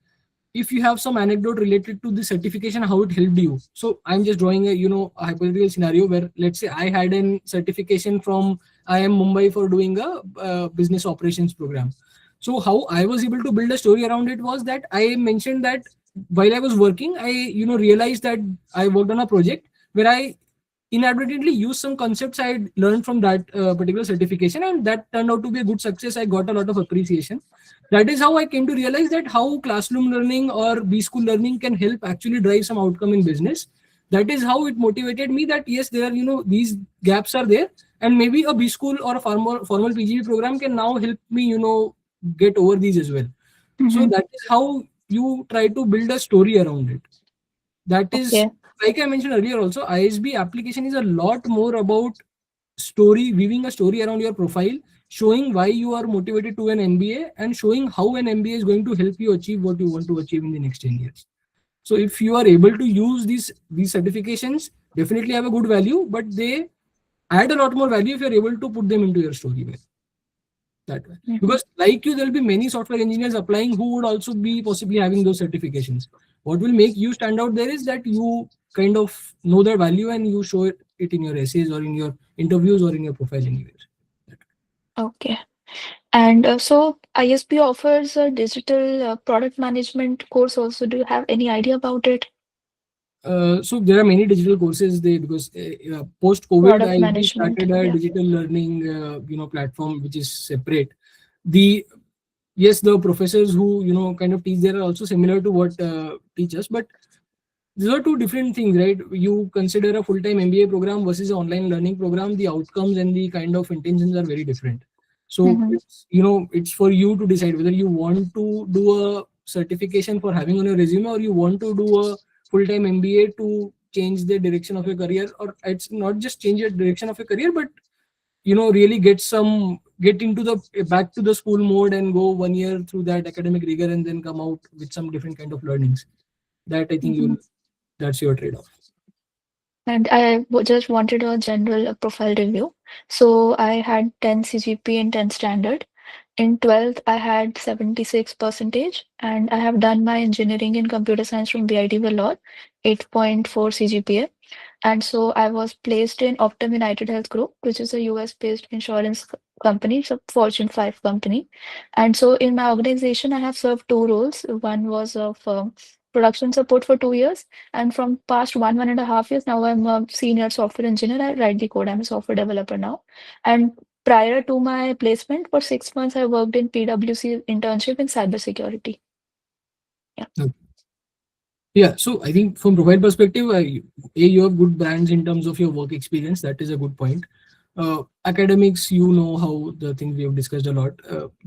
If you have some anecdote related to the certification, how it helped you. So I'm just drawing a hypothetical scenario where, let's say, I had an certification from IIM Mumbai for doing a business operations program. So how I was able to build a story around it was that I mentioned that while I was working, I realized that I worked on a project where I inadvertently used some concepts I had learned from that particular certification, and that turned out to be a good success. I got a lot of appreciation. That is how I came to realize that how classroom learning or B school learning can help actually drive some outcome in business. That is how it motivated me that yes, there are these gaps are there, and maybe a B school or a formal PGP program can now help me get over these as well. So Mhm. that is how you try to build a story around it. That is, Okay. like I mentioned earlier also, ISB application is a lot more about story, weaving a story around your profile, showing why you are motivated to an MBA, and showing how an MBA is going to help you achieve what you want to achieve in the next 10 years. So if you are able to use these certifications, definitely have a good value, but they add a lot more value if you're able to put them into your story that way. Mhm. Because like you, there'll be many software engineers applying who would also be possibly having those certifications. What will make you stand out there is that you kind of know their value and you show it in your essays or in your interviews or in your profile anywhere. Okay. And so ISB offers a digital product management course also. Do you have any idea about it? So there are many digital courses they because post COVID Product ISB management. started a Yeah. digital learning platform which is separate. The Yes, the professors who kind of teach there are also similar to what teach us, but these are two different things, right? You consider a full-time MBA program versus an online learning program, the outcomes and the kind of intentions are very different. So Mhm. it's for you to decide whether you want to do a certification for having on your resume, or you want to do a full-time MBA to change the direction of your career, or it's not just change your direction of your career, but really get into the back to the school mode and go 1 year through that academic rigor and then come out with some different kind of learnings. That I think Mhm. that's your trade-off. And I just wanted a general profile review. So I had 10 CGP in 10 standard. In 12th, I had 76 percentage, and I have done my engineering in computer science from BIT Vellore, 8.4 CGPA. And so I was placed in Optum United Health Group, which is a US-based insurance company, it's a Fortune 5 company. And so in my organization, I have served two roles. One was of production support for 2 years, and from past 1.5 years, now I'm a senior software engineer. I write the code. I'm a software developer now. And prior to my placement, for 6 months, I worked in PwC internship in cybersecurity. Yeah. Okay. Yeah, so I think from profile perspective, you have good brands in terms of your work experience. That is a good point. Academics, how the things we have discussed a lot.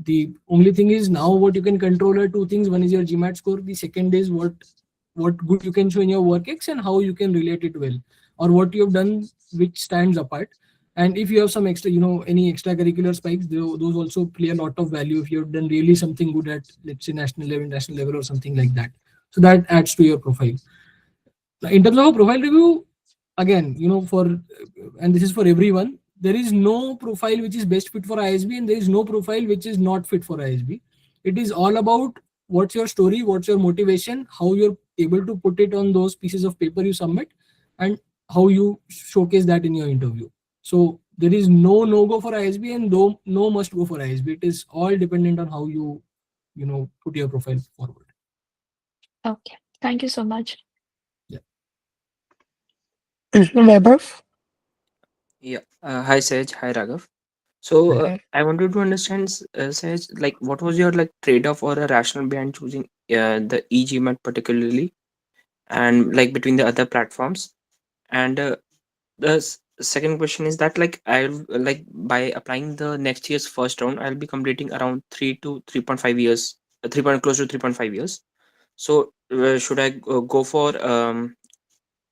The only thing is now what you can control are two things. One is your GMAT score. The second is what good you can show in your work ex and how you can relate it well, or what you have done which stands apart. And if you have some extra, any extracurricular spikes, those also play a lot of value if you have done really something good at, let's say, national level or something like that. So that adds to your profile. Now, in terms of a profile review, again, and this is for everyone, there is no profile which is best fit for ISB, and there is no profile which is not fit for ISB. It is all about what's your story, what's your motivation, how you're able to put it on those pieces of paper you submit, and how you showcase that in your interview. So there is no go for ISB and no must go for ISB. It is all dependent on how you put your profile forward. Okay. Thank you so much. Yeah. Vaibhav? Yeah. Hi, Saj. Hi, Raghav. So Okay. I wanted to understand, Sahaj, like what was your like trade-off or a rationale behind choosing the eGMAT particularly, and like between the other platforms? And the second question is that like I'll like by applying the next year's first round, I'll be completing around 3 to 3.5 years, 3 close to 3.5 years. So should I go for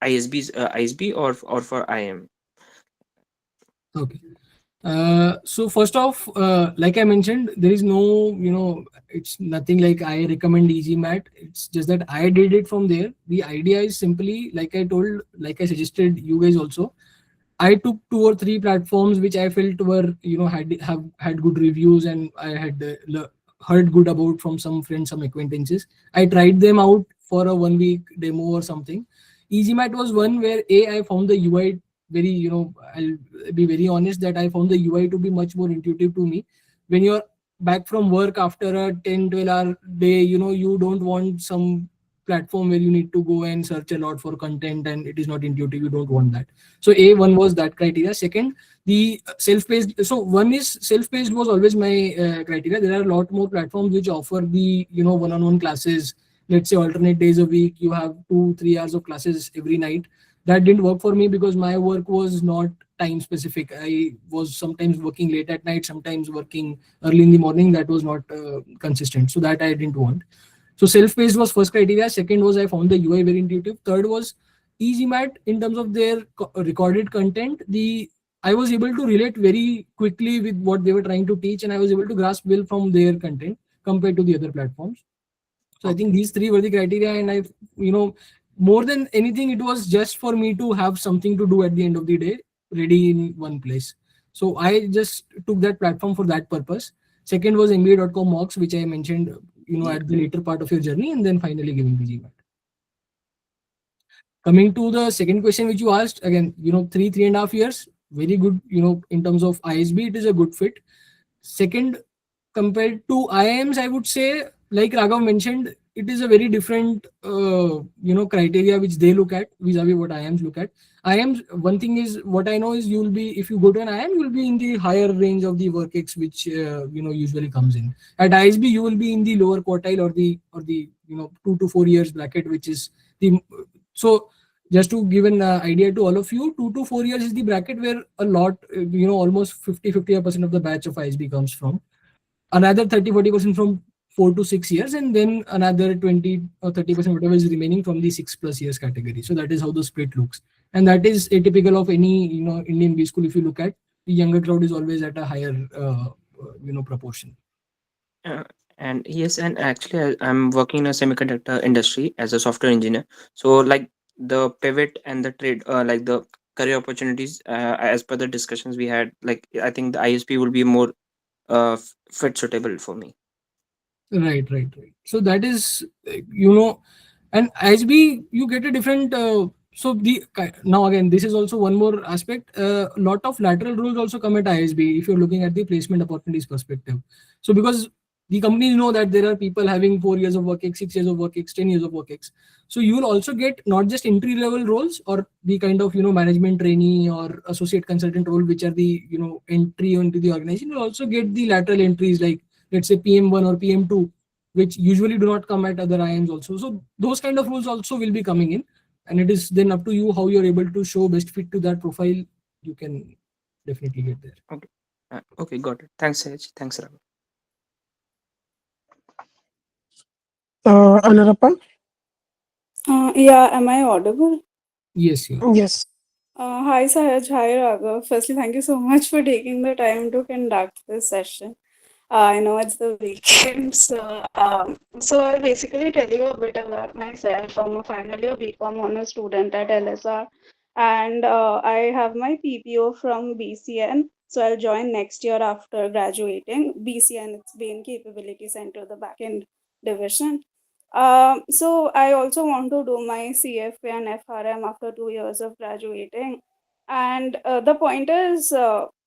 ISB or for IM? Okay. So first off, like I mentioned, there is no, it's nothing like I recommend EasyMat. It's just that I did it from there. The idea is simply, like I suggested you guys also. I took two or three platforms which I felt were, had good reviews, and I had heard good about from some friends, some acquaintances. I tried them out for a 1 week demo or something. EasyMat was one where I found the UI very, I'll be very honest that I found the UI to be much more intuitive to me. When you're back from work after a 10-12 hour day, you don't want some platform where you need to go and search a lot for content and it is not intuitive. You don't want that. So one was that criteria. Second, the self-paced. So one is self-paced was always my criteria. There are a lot more platforms which offer the one-on-one classes. Let's say alternate days a week. You have 2-3 hours of classes every night. That didn't work for me because my work was not time specific. I was sometimes working late at night, sometimes working early in the morning. That was not consistent. So that I didn't want. So self-paced was first criteria. Second was I found the UI very intuitive. Third was EasyMat in terms of their recorded content. I was able to relate very quickly with what they were trying to teach, and I was able to grasp well from their content compared to the other platforms. So I think these three were the criteria, and more than anything, it was just for me to have something to do at the end of the day, ready in one place. So I just took that platform for that purpose. Second was MBA.com mocks, which I mentioned, at the later part of your journey, and then finally giving the GMAT. Coming to the second question which you asked, again, 3.5 years, very good, in terms of ISB, it is a good fit. Second, compared to IIMs, I would say, like Raghav mentioned, it is a very different, criteria which they look at vis-a-vis what IIMs look at. IIMs, one thing is what I know is you'll be, if you go to an IIM, you'll be in the higher range of the work-ex, which usually comes in. At ISB, you will be in the lower quartile or the 2 to 4 years bracket, which is the so. Just to give an idea to all of you, 2 to 4 years is the bracket where a lot, almost 50% of the batch of ISB comes from. Another 30-40% from 4 to 6 years, and then another 20 or 30% whatever is remaining from the 6+ years category. So that is how the split looks, and that is atypical of any Indian B school. If you look at, the younger crowd is always at a higher proportion. Uh, and yes, and actually, I'm working in a semiconductor industry as a software engineer. So, like the pivot and the trade, like the career opportunities, as per the discussions we had, like I think the ISP will be more fit suitable for me. Right. So that is, and ISB, you get a different. So now again, this is also one more aspect. A lot of lateral roles also come at ISB if you're looking at the placement opportunities perspective. So because the companies know that there are people having 4 years of work, 6 years of work, 10 years of work. So you will also get not just entry level roles or the kind of management trainee or associate consultant role, which are the entry into the organization. You'll also get the lateral entries like, let's say, PM1 or PM2, which usually do not come at other IIMs also. So those kind of roles also will be coming in, and it is then up to you how you're able to show best fit to that profile. You can definitely get there. Okay. Okay, got it. Thanks, Sahaj. Thanks, Raghav. Anurappa? Yeah, am I audible? Yes, you are. Yes. Hi, Sahaj. Hi, Raghav. Firstly, thank you so much for taking the time to conduct this session. I know it's the weekend, so I'll basically tell you a bit about myself. I'm a final year BCom honors student at LSR, and I have my PPO from BCN. So I'll join next year after graduating. BCN, it's Bain Capability Center, the backend division. So I also want to do my CFA and FRM after 2 years of graduating. And the point is,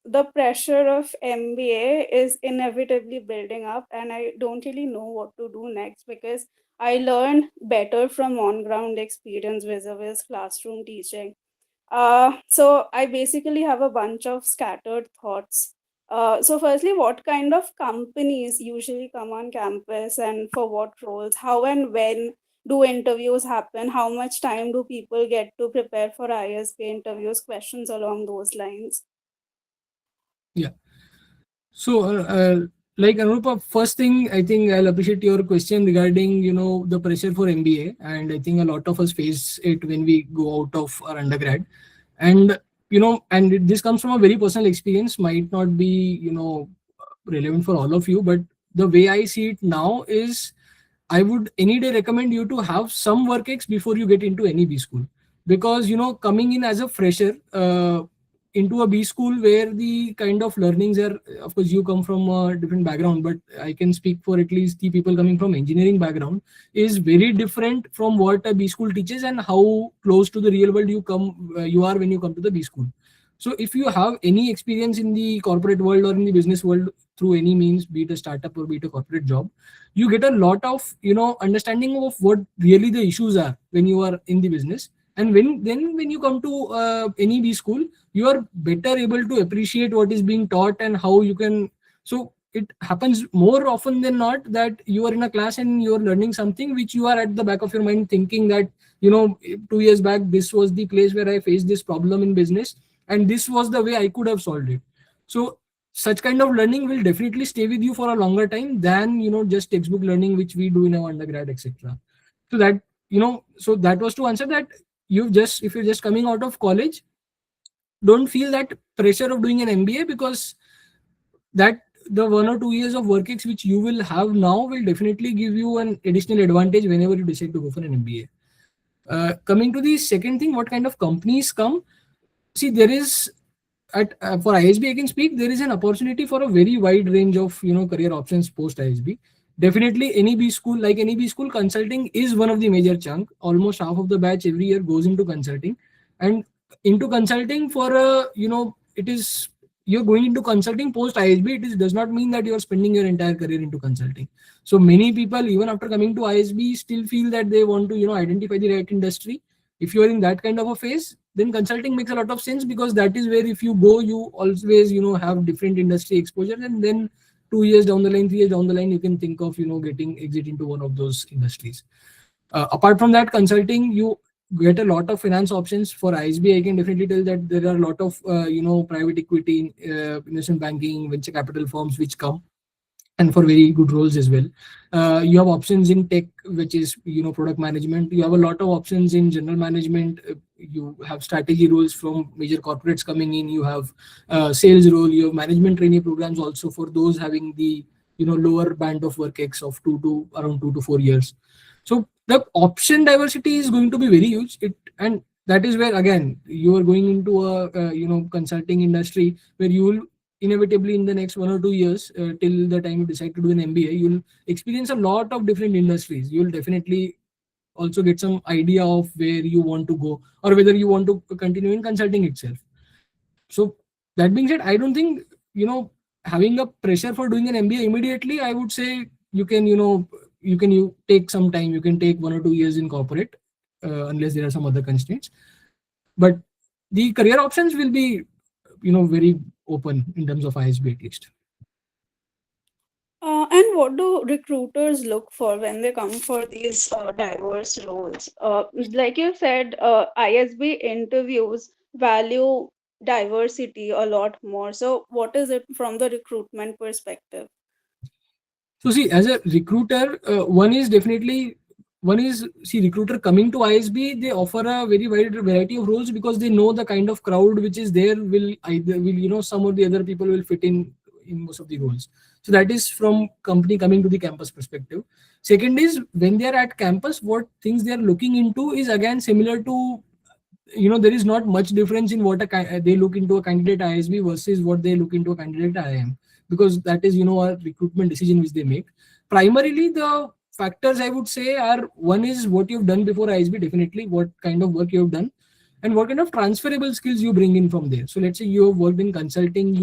the pressure of MBA is inevitably building up, and I don't really know what to do next because I learned better from on-ground experience vis-a-vis classroom teaching. So I basically have a bunch of scattered thoughts. So firstly, what kind of companies usually come on campus and for what roles? How and when do interviews happen? How much time do people get to prepare for ISB interviews? Questions along those lines. Yeah. So, like Anupa, first thing, I think I'll appreciate your question regarding, the pressure for MBA. And I think a lot of us face it when we go out of our undergrad. And, this comes from a very personal experience, might not be, relevant for all of you, but the way I see it now is I would any day recommend you to have some work ex before you get into any B school, because coming in as a fresher into a B school where the kind of learnings are, of course, you come from a different background, but I can speak for at least the people coming from engineering background, is very different from what a B school teaches and how close to the real world you are when you come to the B school. So if you have any experience in the corporate world or in the business world through any means, be it a startup or be it a corporate job, you get a lot of understanding of what really the issues are when you are in the business. And when you come to any B school, you are better able to appreciate what is being taught and how you can. So it happens more often than not that you are in a class and you are learning something which you are at the back of your mind thinking that 2 years back this was the place where I faced this problem in business and this was the way I could have solved it. So such kind of learning will definitely stay with you for a longer time than just textbook learning which we do in our undergrad, etc. So that so that was to answer that. If you're just coming out of college, don't feel that pressure of doing an MBA, because that the 1 or 2 years of work ex which you will have now will definitely give you an additional advantage whenever you decide to go for an MBA. Coming to the second thing, what kind of companies come? See, there is for ISB, I can speak, there is an opportunity for a very wide range of career options post ISB. Definitely any B school, like any B school, consulting is one of the major chunk. Almost half of the batch every year goes into consulting. And into consulting for it is, you're going into consulting post ISB. Does not mean that you're spending your entire career into consulting. So many people, even after coming to ISB, still feel that they want to identify the right industry. If you are in that kind of a phase, then consulting makes a lot of sense, because that is where if you go, you always have different industry exposure, and then 2 years down the line, 3 years down the line, you can think of getting exit into one of those industries. Apart from that, consulting, you get a lot of finance options. For ISB, I can definitely tell that there are a lot of private equity, investment banking, venture capital firms which come, and for very good roles as well. You have options in tech, which is product management. You have a lot of options in general management. You have strategy roles from major corporates coming in. You have sales role. You have management trainee programs also for those having the lower band of work ex of around 2 to 4 years. So the option diversity is going to be very huge. And that is where again you are going into a consulting industry where you will inevitably in the next 1 or 2 years, till the time you decide to do an MBA, you'll experience a lot of different industries. You'll definitely also get some idea of where you want to go or whether you want to continue in consulting itself. So that being said, I don't think having a pressure for doing an MBA immediately. I would say you can you take some time. You can take 1 or 2 years in corporate, unless there are some other constraints. But the career options will be very open in terms of ISB at least. And what do recruiters look for when they come for these diverse roles? Like you said, ISB interviews value diversity a lot more. So, what is it from the recruitment perspective? So see, as a recruiter, recruiter coming to ISB, they offer a very wide variety of roles because they know the kind of crowd which is there will some of the other people will fit in most of the roles. So that is from company coming to the campus perspective. Second is when they are at campus, what things they are looking into is again similar to there is not much difference in what they look into a candidate ISB versus what they look into a candidate IIM, because that is a recruitment decision which they make. Primarily the factors I would say are, one is what you've done before ISB, definitely what kind of work you have done and what kind of transferable skills you bring in from there. So let's say you have worked in consulting,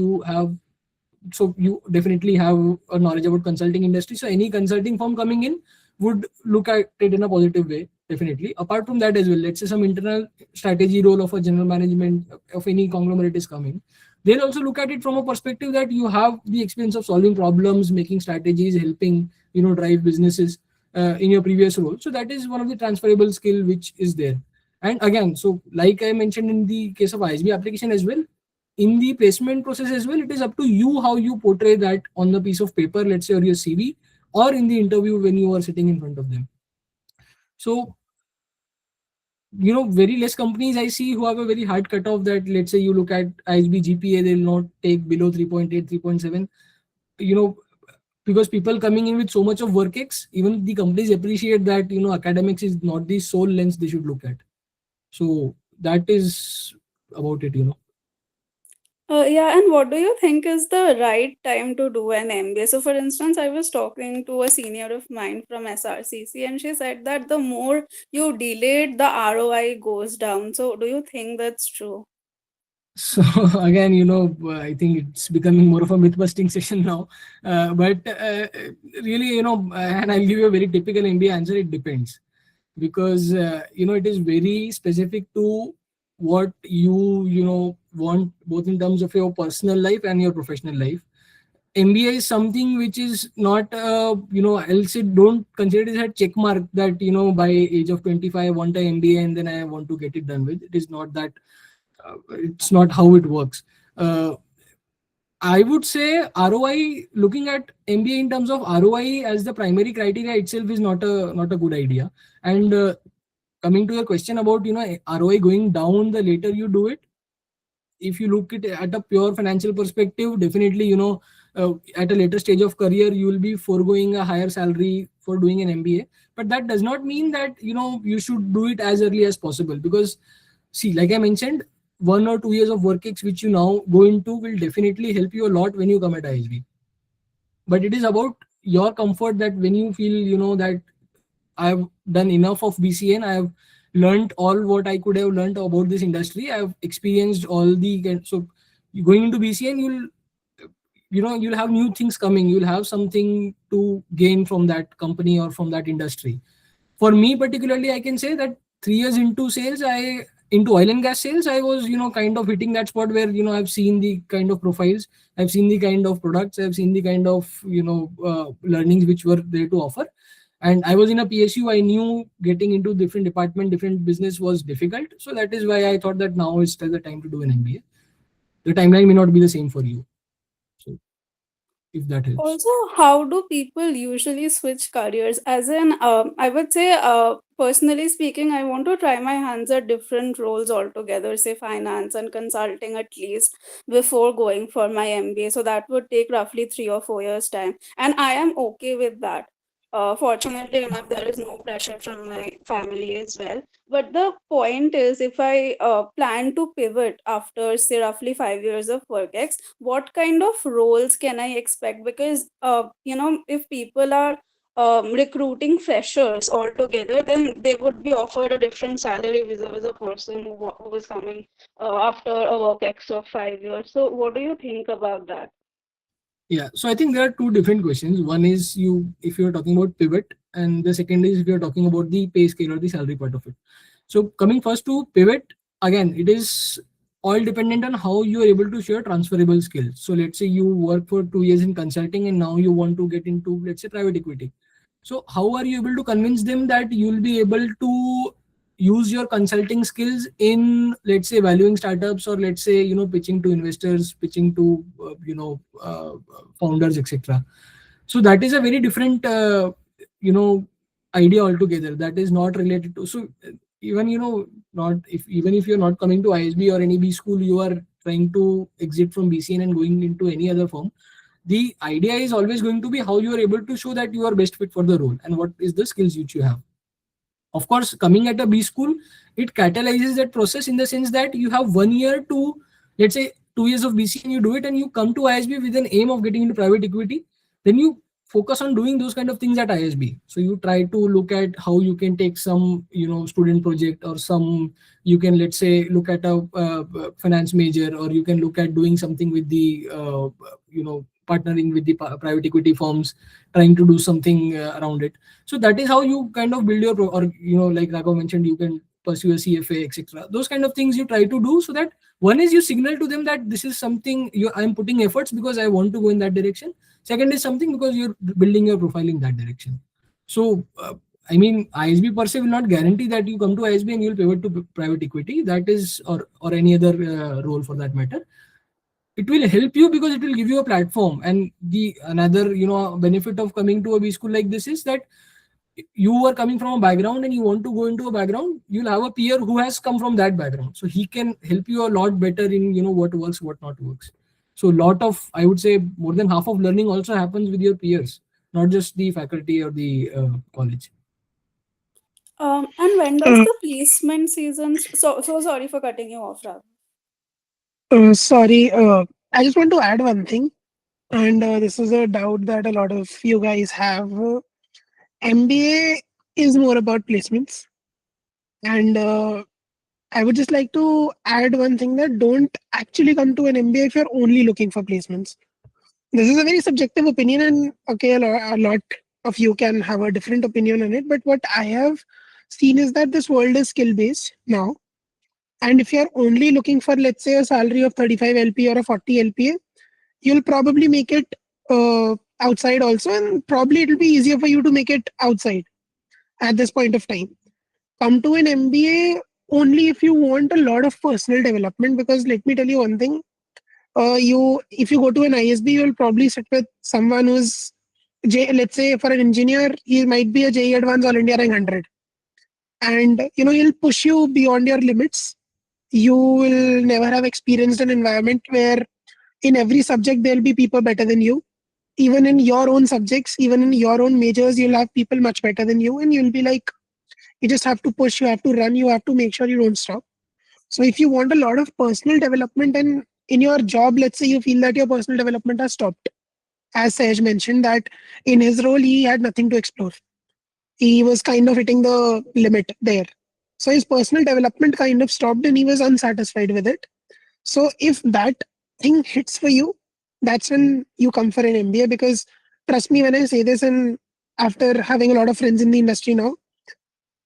so you definitely have a knowledge about consulting industry. So any consulting firm coming in would look at it in a positive way, definitely. Apart from that as well, let's say some internal strategy role of a general management of any conglomerate is coming. they'll also look at it from a perspective that you have the experience of solving problems, making strategies, helping, drive businesses in your previous role. So that is one of the transferable skill which is there. And again, so like I mentioned in the case of ISB application as well, in the placement process as well, it is up to you how you portray that on the piece of paper, let's say, or your CV, or in the interview when you are sitting in front of them. So, very less companies I see who have a very hard cutoff that, let's say, you look at ISB GPA, they'll not take below 3.8, 3.7, because people coming in with so much of work ex, even the companies appreciate that, academics is not the sole lens they should look at. So that is about it. Yeah, and what do you think is the right time to do an MBA? So, for instance, I was talking to a senior of mine from SRCC, and she said that the more you delay it, the ROI goes down. So, do you think that's true? So again, I think it's becoming more of a myth busting session now. But really, and I'll give you a very typical MBA answer. It depends, because it is very specific to what you want, both in terms of your personal life and your professional life. MBA is something which is not, I'll say, don't consider it as a check mark that, by age of 25, I want an MBA and then I want to get it done with. It is not that. It's not how it works. I would say ROI, looking at MBA in terms of ROI as the primary criteria itself is not a good idea. And coming to your question about ROI going down the later you do it, if you look at a pure financial perspective, definitely at a later stage of career you will be foregoing a higher salary for doing an MBA. But that does not mean that you should do it as early as possible, because see, like I mentioned, 1 or 2 years of work ex which you now go into will definitely help you a lot when you come at ISB. But it is about your comfort, that when you feel that I've done enough of BCN, I have learned all what I could have learned about this industry, I've experienced all the, so going into BCN, you'll have new things coming, you'll have something to gain from that company or from that industry. For me particularly, I can say that 3 years into sales, into oil and gas sales, I was kind of hitting that spot where I've seen the kind of profiles, I've seen the kind of products, I've seen the kind of learnings which were there to offer. And I was in a PSU, I knew getting into different department, different business was difficult. So that is why I thought that now is still the time to do an MBA. The timeline may not be the same for you, so if that helps. Also, how do people usually switch careers? As in, I would say, personally speaking, I want to try my hands at different roles altogether, say finance and consulting at least, before going for my MBA. So that would take roughly 3 or 4 years' time. And I am okay with that. Fortunately enough, there is no pressure from my family as well. But the point is, if I plan to pivot after, say, roughly 5 years of work ex, what kind of roles can I expect? Because, if people are recruiting freshers altogether, then they would be offered a different salary vis-a-vis a person who is coming after a work ex of 5 years. So, what do you think about that? Yeah, so I think there are two different questions. One is if you're talking about pivot, and the second is if you're talking about the pay scale or the salary part of it. So coming first to pivot, again, it is all dependent on how you are able to share transferable skills. So let's say you work for 2 years in consulting and now you want to get into, let's say, private equity. So how are you able to convince them that you'll be able to use your consulting skills in, let's say, valuing startups, or let's say, pitching to investors, pitching to, founders, etc. So that is a very different, idea altogether. That is not related to, so even, even if you're not coming to ISB or any B school, you are trying to exit from BCN and going into any other firm. The idea is always going to be how you are able to show that you are best fit for the role and what is the skills which you have. Of course, coming at a B school, it catalyzes that process in the sense that you have 1 year to, let's say, 2 years of BC and you do it, and you come to ISB with an aim of getting into private equity. Then you focus on doing those kind of things at ISB. So you try to look at how you can take some, student project, or some, you can, let's say, look at a finance major, or you can look at doing something with the, partnering with the private equity firms, trying to do something around it. So that is how you kind of build your, or like Raghav mentioned, you can pursue a CFA, etc. Those kind of things you try to do, so that one is you signal to them that this is something I'm putting efforts because I want to go in that direction. Second is something because you're building your profile in that direction. So I mean, ISB per se will not guarantee that you come to ISB and you'll pivot to private equity. That is, or any other role for that matter. It will help you because it will give you a platform. And the another benefit of coming to a B school like this is that you are coming from a background and you want to go into a background, you'll have a peer who has come from that background, so he can help you a lot better in what works, what not works. So lot of, I would say, more than half of learning also happens with your peers, not just the faculty or the college. And when does the placement season? So sorry for cutting you off, Raghav. Sorry, I just want to add one thing, and this is a doubt that a lot of you guys have. MBA is more about placements, and I would just like to add one thing, that don't actually come to an MBA if you're only looking for placements. This is a very subjective opinion, and okay, a lot of you can have a different opinion on it. But what I have seen is that this world is skill based now. And if you're only looking for, let's say, a salary of 35 LP or a 40 LPA, you'll probably make it outside also, and probably it'll be easier for you to make it outside at this point of time. Come to an MBA only if you want a lot of personal development, because let me tell you one thing, if you go to an ISB, you'll probably sit with someone who's let's say for an engineer, he might be a JEE Advanced All India rank 100, and he'll push you beyond your limits. You will never have experienced an environment where in every subject there'll be people better than you. Even in your own subjects, even in your own majors, you'll have people much better than you, and you'll be like, you just have to push, you have to run, you have to make sure you don't stop. So if you want a lot of personal development, and in your job, let's say you feel that your personal development has stopped, as Sahaj mentioned, that in his role he had nothing to explore. He was kind of hitting the limit there. So his personal development kind of stopped and he was unsatisfied with it. So if that thing hits for you, that's when you come for an MBA. Because trust me when I say this, and after having a lot of friends in the industry now,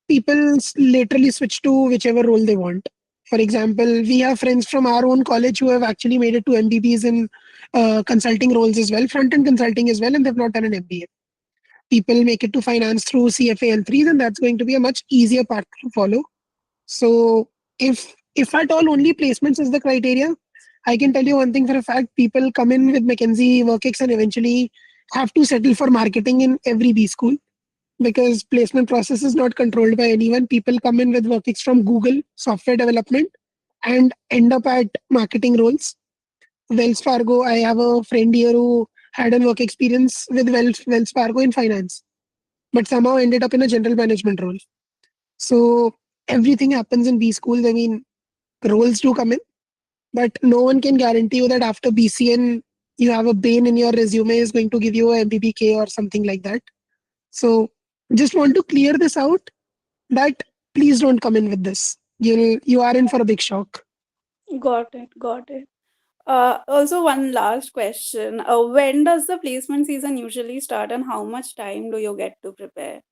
people literally switch to whichever role they want. For example, we have friends from our own college who have actually made it to MBBs in consulting roles as well, front-end consulting as well, and they've not done an MBA. People make it to finance through CFA L3s, and that's going to be a much easier path to follow. So if at all only placements is the criteria, I can tell you one thing for a fact, people come in with McKinsey, WorkX, and eventually have to settle for marketing in every B school, because placement process is not controlled by anyone. People come in with WorkX from Google, software development, and end up at marketing roles. Wells Fargo, I have a friend here who had a work experience with Wells Fargo in finance, but somehow ended up in a general management role. So everything happens in B schools. I mean, roles do come in, but no one can guarantee you that after BCN, you have a Bain in your resume is going to give you a MBBK or something like that. So just want to clear this out, that please don't come in with this. You are in for a big shock. Got it. Also, one last question. When does the placement season usually start, and how much time do you get to prepare?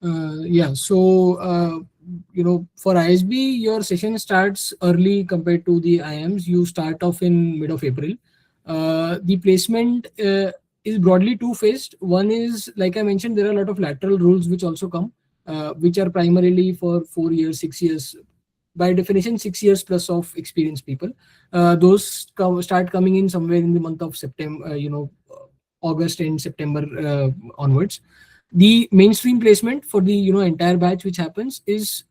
So for ISB, your session starts early compared to the IIMs. You start off in mid of April. The placement is broadly two-phased. One is, like I mentioned, there are a lot of lateral rules which also come, which are primarily for 4 years, 6 years. By definition, 6 years plus of experienced people. Those start coming in somewhere in the month of September, August and September onwards. The mainstream placement for the entire batch which happens is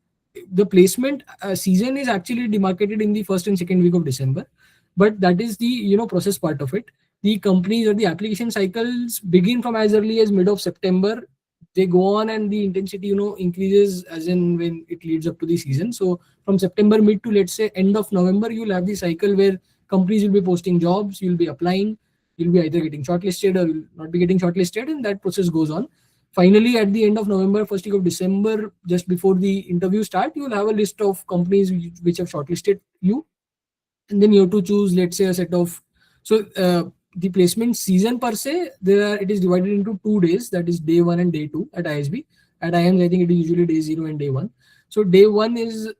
the placement season is actually demarcated in the first and second week of December, but that is the process part of it. The companies or the application cycles begin from as early as mid of September. They go on and the intensity increases as in when it leads up to the season. So from September mid to, let's say, end of November, you'll have the cycle where companies will be posting jobs, you'll be applying, you'll be either getting shortlisted or you'll not be getting shortlisted, and that process goes on. Finally, at the end of November, first week of December, just before the interview start, you will have a list of companies which have shortlisted you. And then you have to choose, let's say, a set of... So the placement season per se, it is divided into 2 days, that is day 1 and day 2 at ISB. At IIMs, I think it is usually day 0 and day 1. So day one is,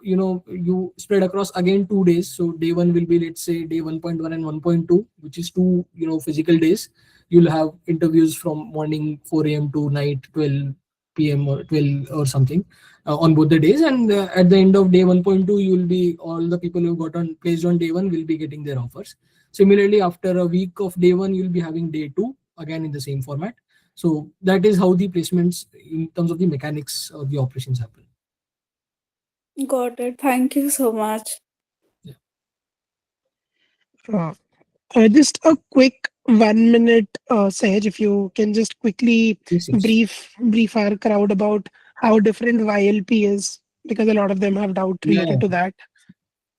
you spread across again 2 days. So day one will be, let's say, day 1.1 and 1.2, which is two, physical days. You'll have interviews from morning 4 a.m. to night 12 p.m. or 12 or something on both the days. And at the end of day 1.2, all the people who got placed on day one will be getting their offers. Similarly, after a week of day one, you'll be having day two, again in the same format. So that is how the placements in terms of the mechanics of the operations happen. Got it. Thank you so much. Just a quick 1 minute, Sahaj, if you can just quickly Yes, yes. brief our crowd about how different YLP is, because a lot of them have doubt related to that.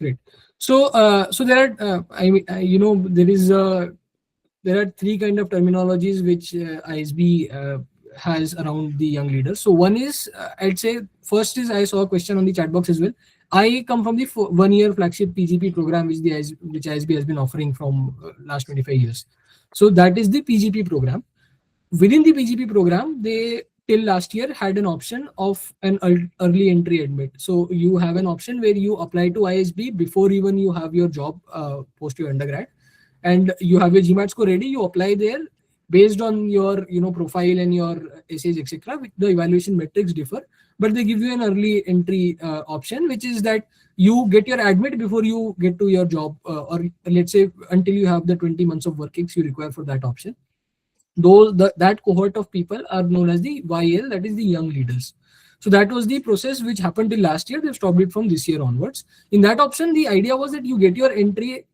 Great. So, there are, there are three kind of terminologies which ISB has around the young leaders. So one is, I'd say, first is, I saw a question on the chat box as well. I come from the 1-year flagship PGP program, which ISB has been offering from last 25 years. So that is the PGP program. Within the PGP program, they till last year had an option of an early entry admit. So you have an option where you apply to ISB before even you have your job post your undergrad, and you have your GMAT score ready. You apply there based on your profile and your essays, etc. The evaluation metrics differ, but they give you an early entry option, which is that you get your admit before you get to your job, or let's say until you have the 20 months of work you require for that option. That cohort of people are known as the YL, that is the young leaders. So that was the process which happened till last year. They've stopped it from this year onwards. In that option, the idea was that you get your entry,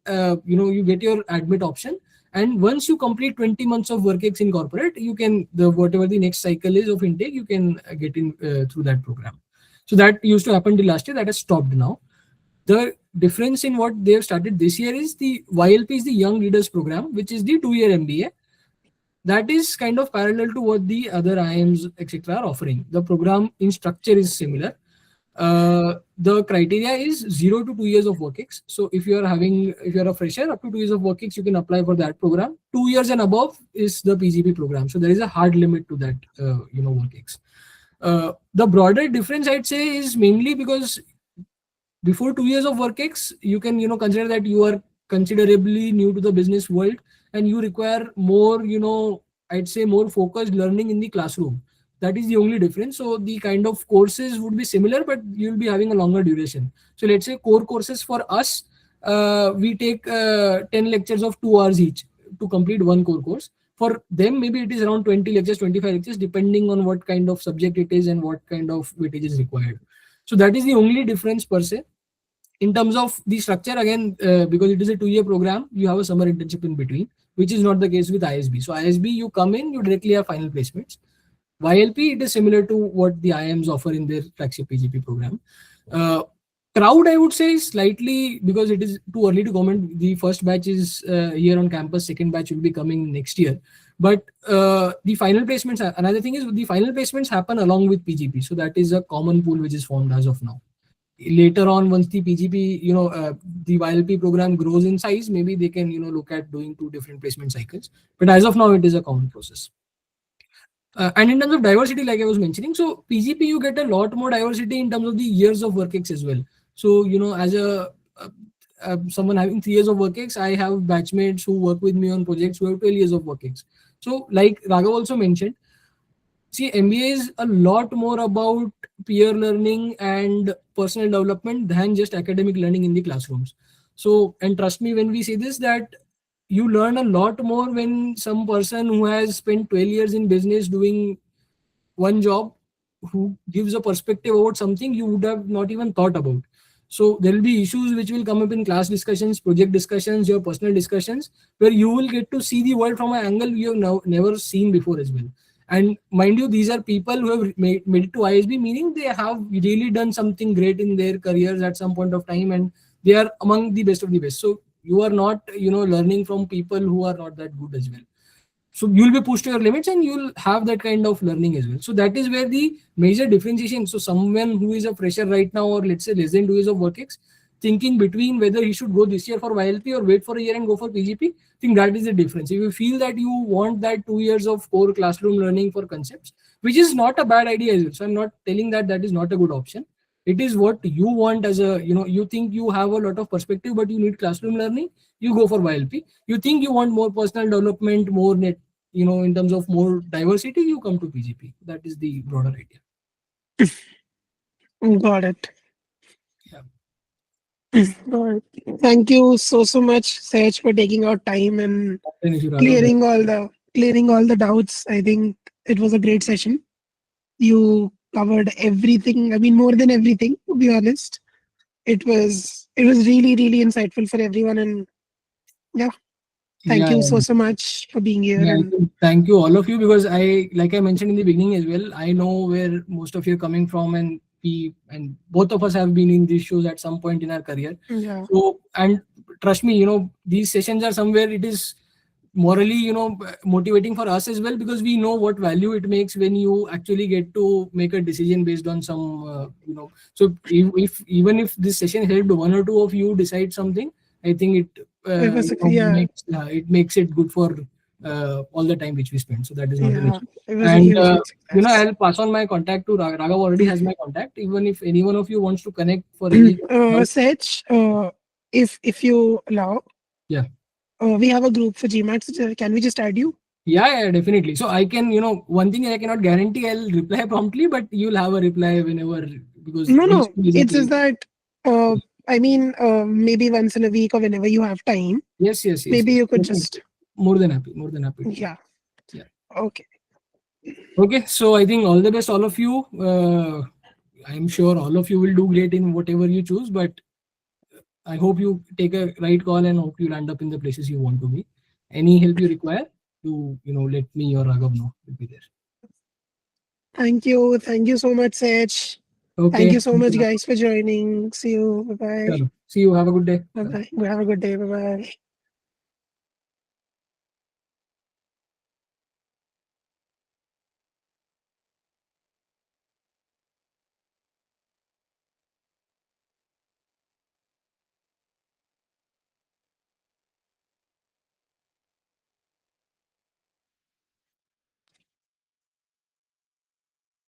you get your admit option, and once you complete 20 months of work in corporate, you can whatever the next cycle is of intake, you can get in through that program. So that used to happen till last year. That has stopped now. The difference in what they have started this year is the YLP is the Young Leaders Program, which is the 2-year MBA. That is kind of parallel to what the other IIMs, etc. are offering. The program in structure is similar. The criteria is 0 to 2 years of work ex. So if you're a fresher, up to 2 years of work ex, you can apply for that program. 2 years and above is the PGP program. So there is a hard limit to that, work ex. The broader difference, I'd say, is mainly because before 2 years of work ex, you can, consider that you are considerably new to the business world, and you require more, I'd say, more focused learning in the classroom. That is the only difference. So the kind of courses would be similar, but you'll be having a longer duration. So let's say core courses for us, we take 10 lectures of 2 hours each to complete one core course. For them, maybe it is around 20 lectures, 25 lectures, depending on what kind of subject it is and what kind of weightage is required. So that is the only difference per se. In terms of the structure, again, because it is a 2-year program, you have a summer internship in between, which is not the case with ISB. So ISB, you come in, you directly have final placements. YLP, it is similar to what the IIMs offer in their flagship PGP program. Crowd, I would say, is slightly, because it is too early to comment. The first batch is here on campus, second batch will be coming next year. But the final placements, another thing is the final placements happen along with PGP. So that is a common pool which is formed as of now. Later on, once the PGP, the YLP program grows in size, maybe they can, look at doing 2 different placement cycles. But as of now, it is a common process. And in terms of diversity, like I was mentioning, so PGP, you get a lot more diversity in terms of the years of work ex as well. So, as someone having 3 years of work ex, I have batchmates who work with me on projects who have 12 years of work ex. So like Raghav also mentioned, see, MBA is a lot more about peer learning and personal development than just academic learning in the classrooms. So, and trust me when we say this, that you learn a lot more when some person who has spent 12 years in business doing one job, who gives a perspective about something you would have not even thought about. So there will be issues which will come up in class discussions, project discussions, your personal discussions, where you will get to see the world from an angle you have never seen before as well. And mind you, these are people who have made it to ISB, meaning they have really done something great in their careers at some point of time, and they are among the best of the best. So you are not, learning from people who are not that good as well. So you'll be pushed to your limits and you'll have that kind of learning as well. So that is where the major differentiation. So someone who is a fresher right now, or let's say less than 2 years of work ex, thinking between whether he should go this year for YLP or wait for a year and go for PGP, I think that is the difference. If you feel that you want that 2 years of core classroom learning for concepts, which is not a bad idea as well. So I'm not telling that that is not a good option. It is what you want as a, you think you have a lot of perspective, but you need classroom learning, you go for YLP. You think you want more personal development, more net, in terms of more diversity, you come to PGP. That is the broader idea. Got it. Yeah. Got it. Thank you so much, Sahaj, for taking out time and clearing all the doubts. I think it was a great session. You covered everything. I mean, more than everything, to be honest. It was really, really insightful for everyone. And yeah, thank you so much for being here. Yeah, And thank you all of you, because like I mentioned in the beginning as well, I know where most of you are coming from, and both of us have been in these shows at some point in our career. yeah, So, and trust me, these sessions are somewhere it is morally, motivating for us as well, because we know what value it makes when you actually get to make a decision based on some, so if even if this session helped one or two of you decide something, I think it makes it good for all the time which we spend. So that is not an issue. it was a And huge success. I'll pass on my contact to Raghav. Already has my contact. Even if any one of you wants to connect for any Sahaj, if you allow, yeah, we have a group for GMAT. So can we just add you? Yeah, definitely. So I can, one thing I cannot guarantee I'll reply promptly, but you'll have a reply whenever, because No, it's just that I mean, maybe once in a week or whenever you have time. Yes. Maybe you could just more than happy. Yeah. Okay. Okay, so I think all the best, all of you. I'm sure all of you will do great in whatever you choose, but I hope you take a right call and hope you land up in the places you want to be. Any help you require, let me or Raghav know. We'll be there. Thank you so much, Sahaj. Okay. Thank you so much, guys, for joining. See you. Bye bye. See you. Have a good day. Bye bye. Have a good day. Bye bye.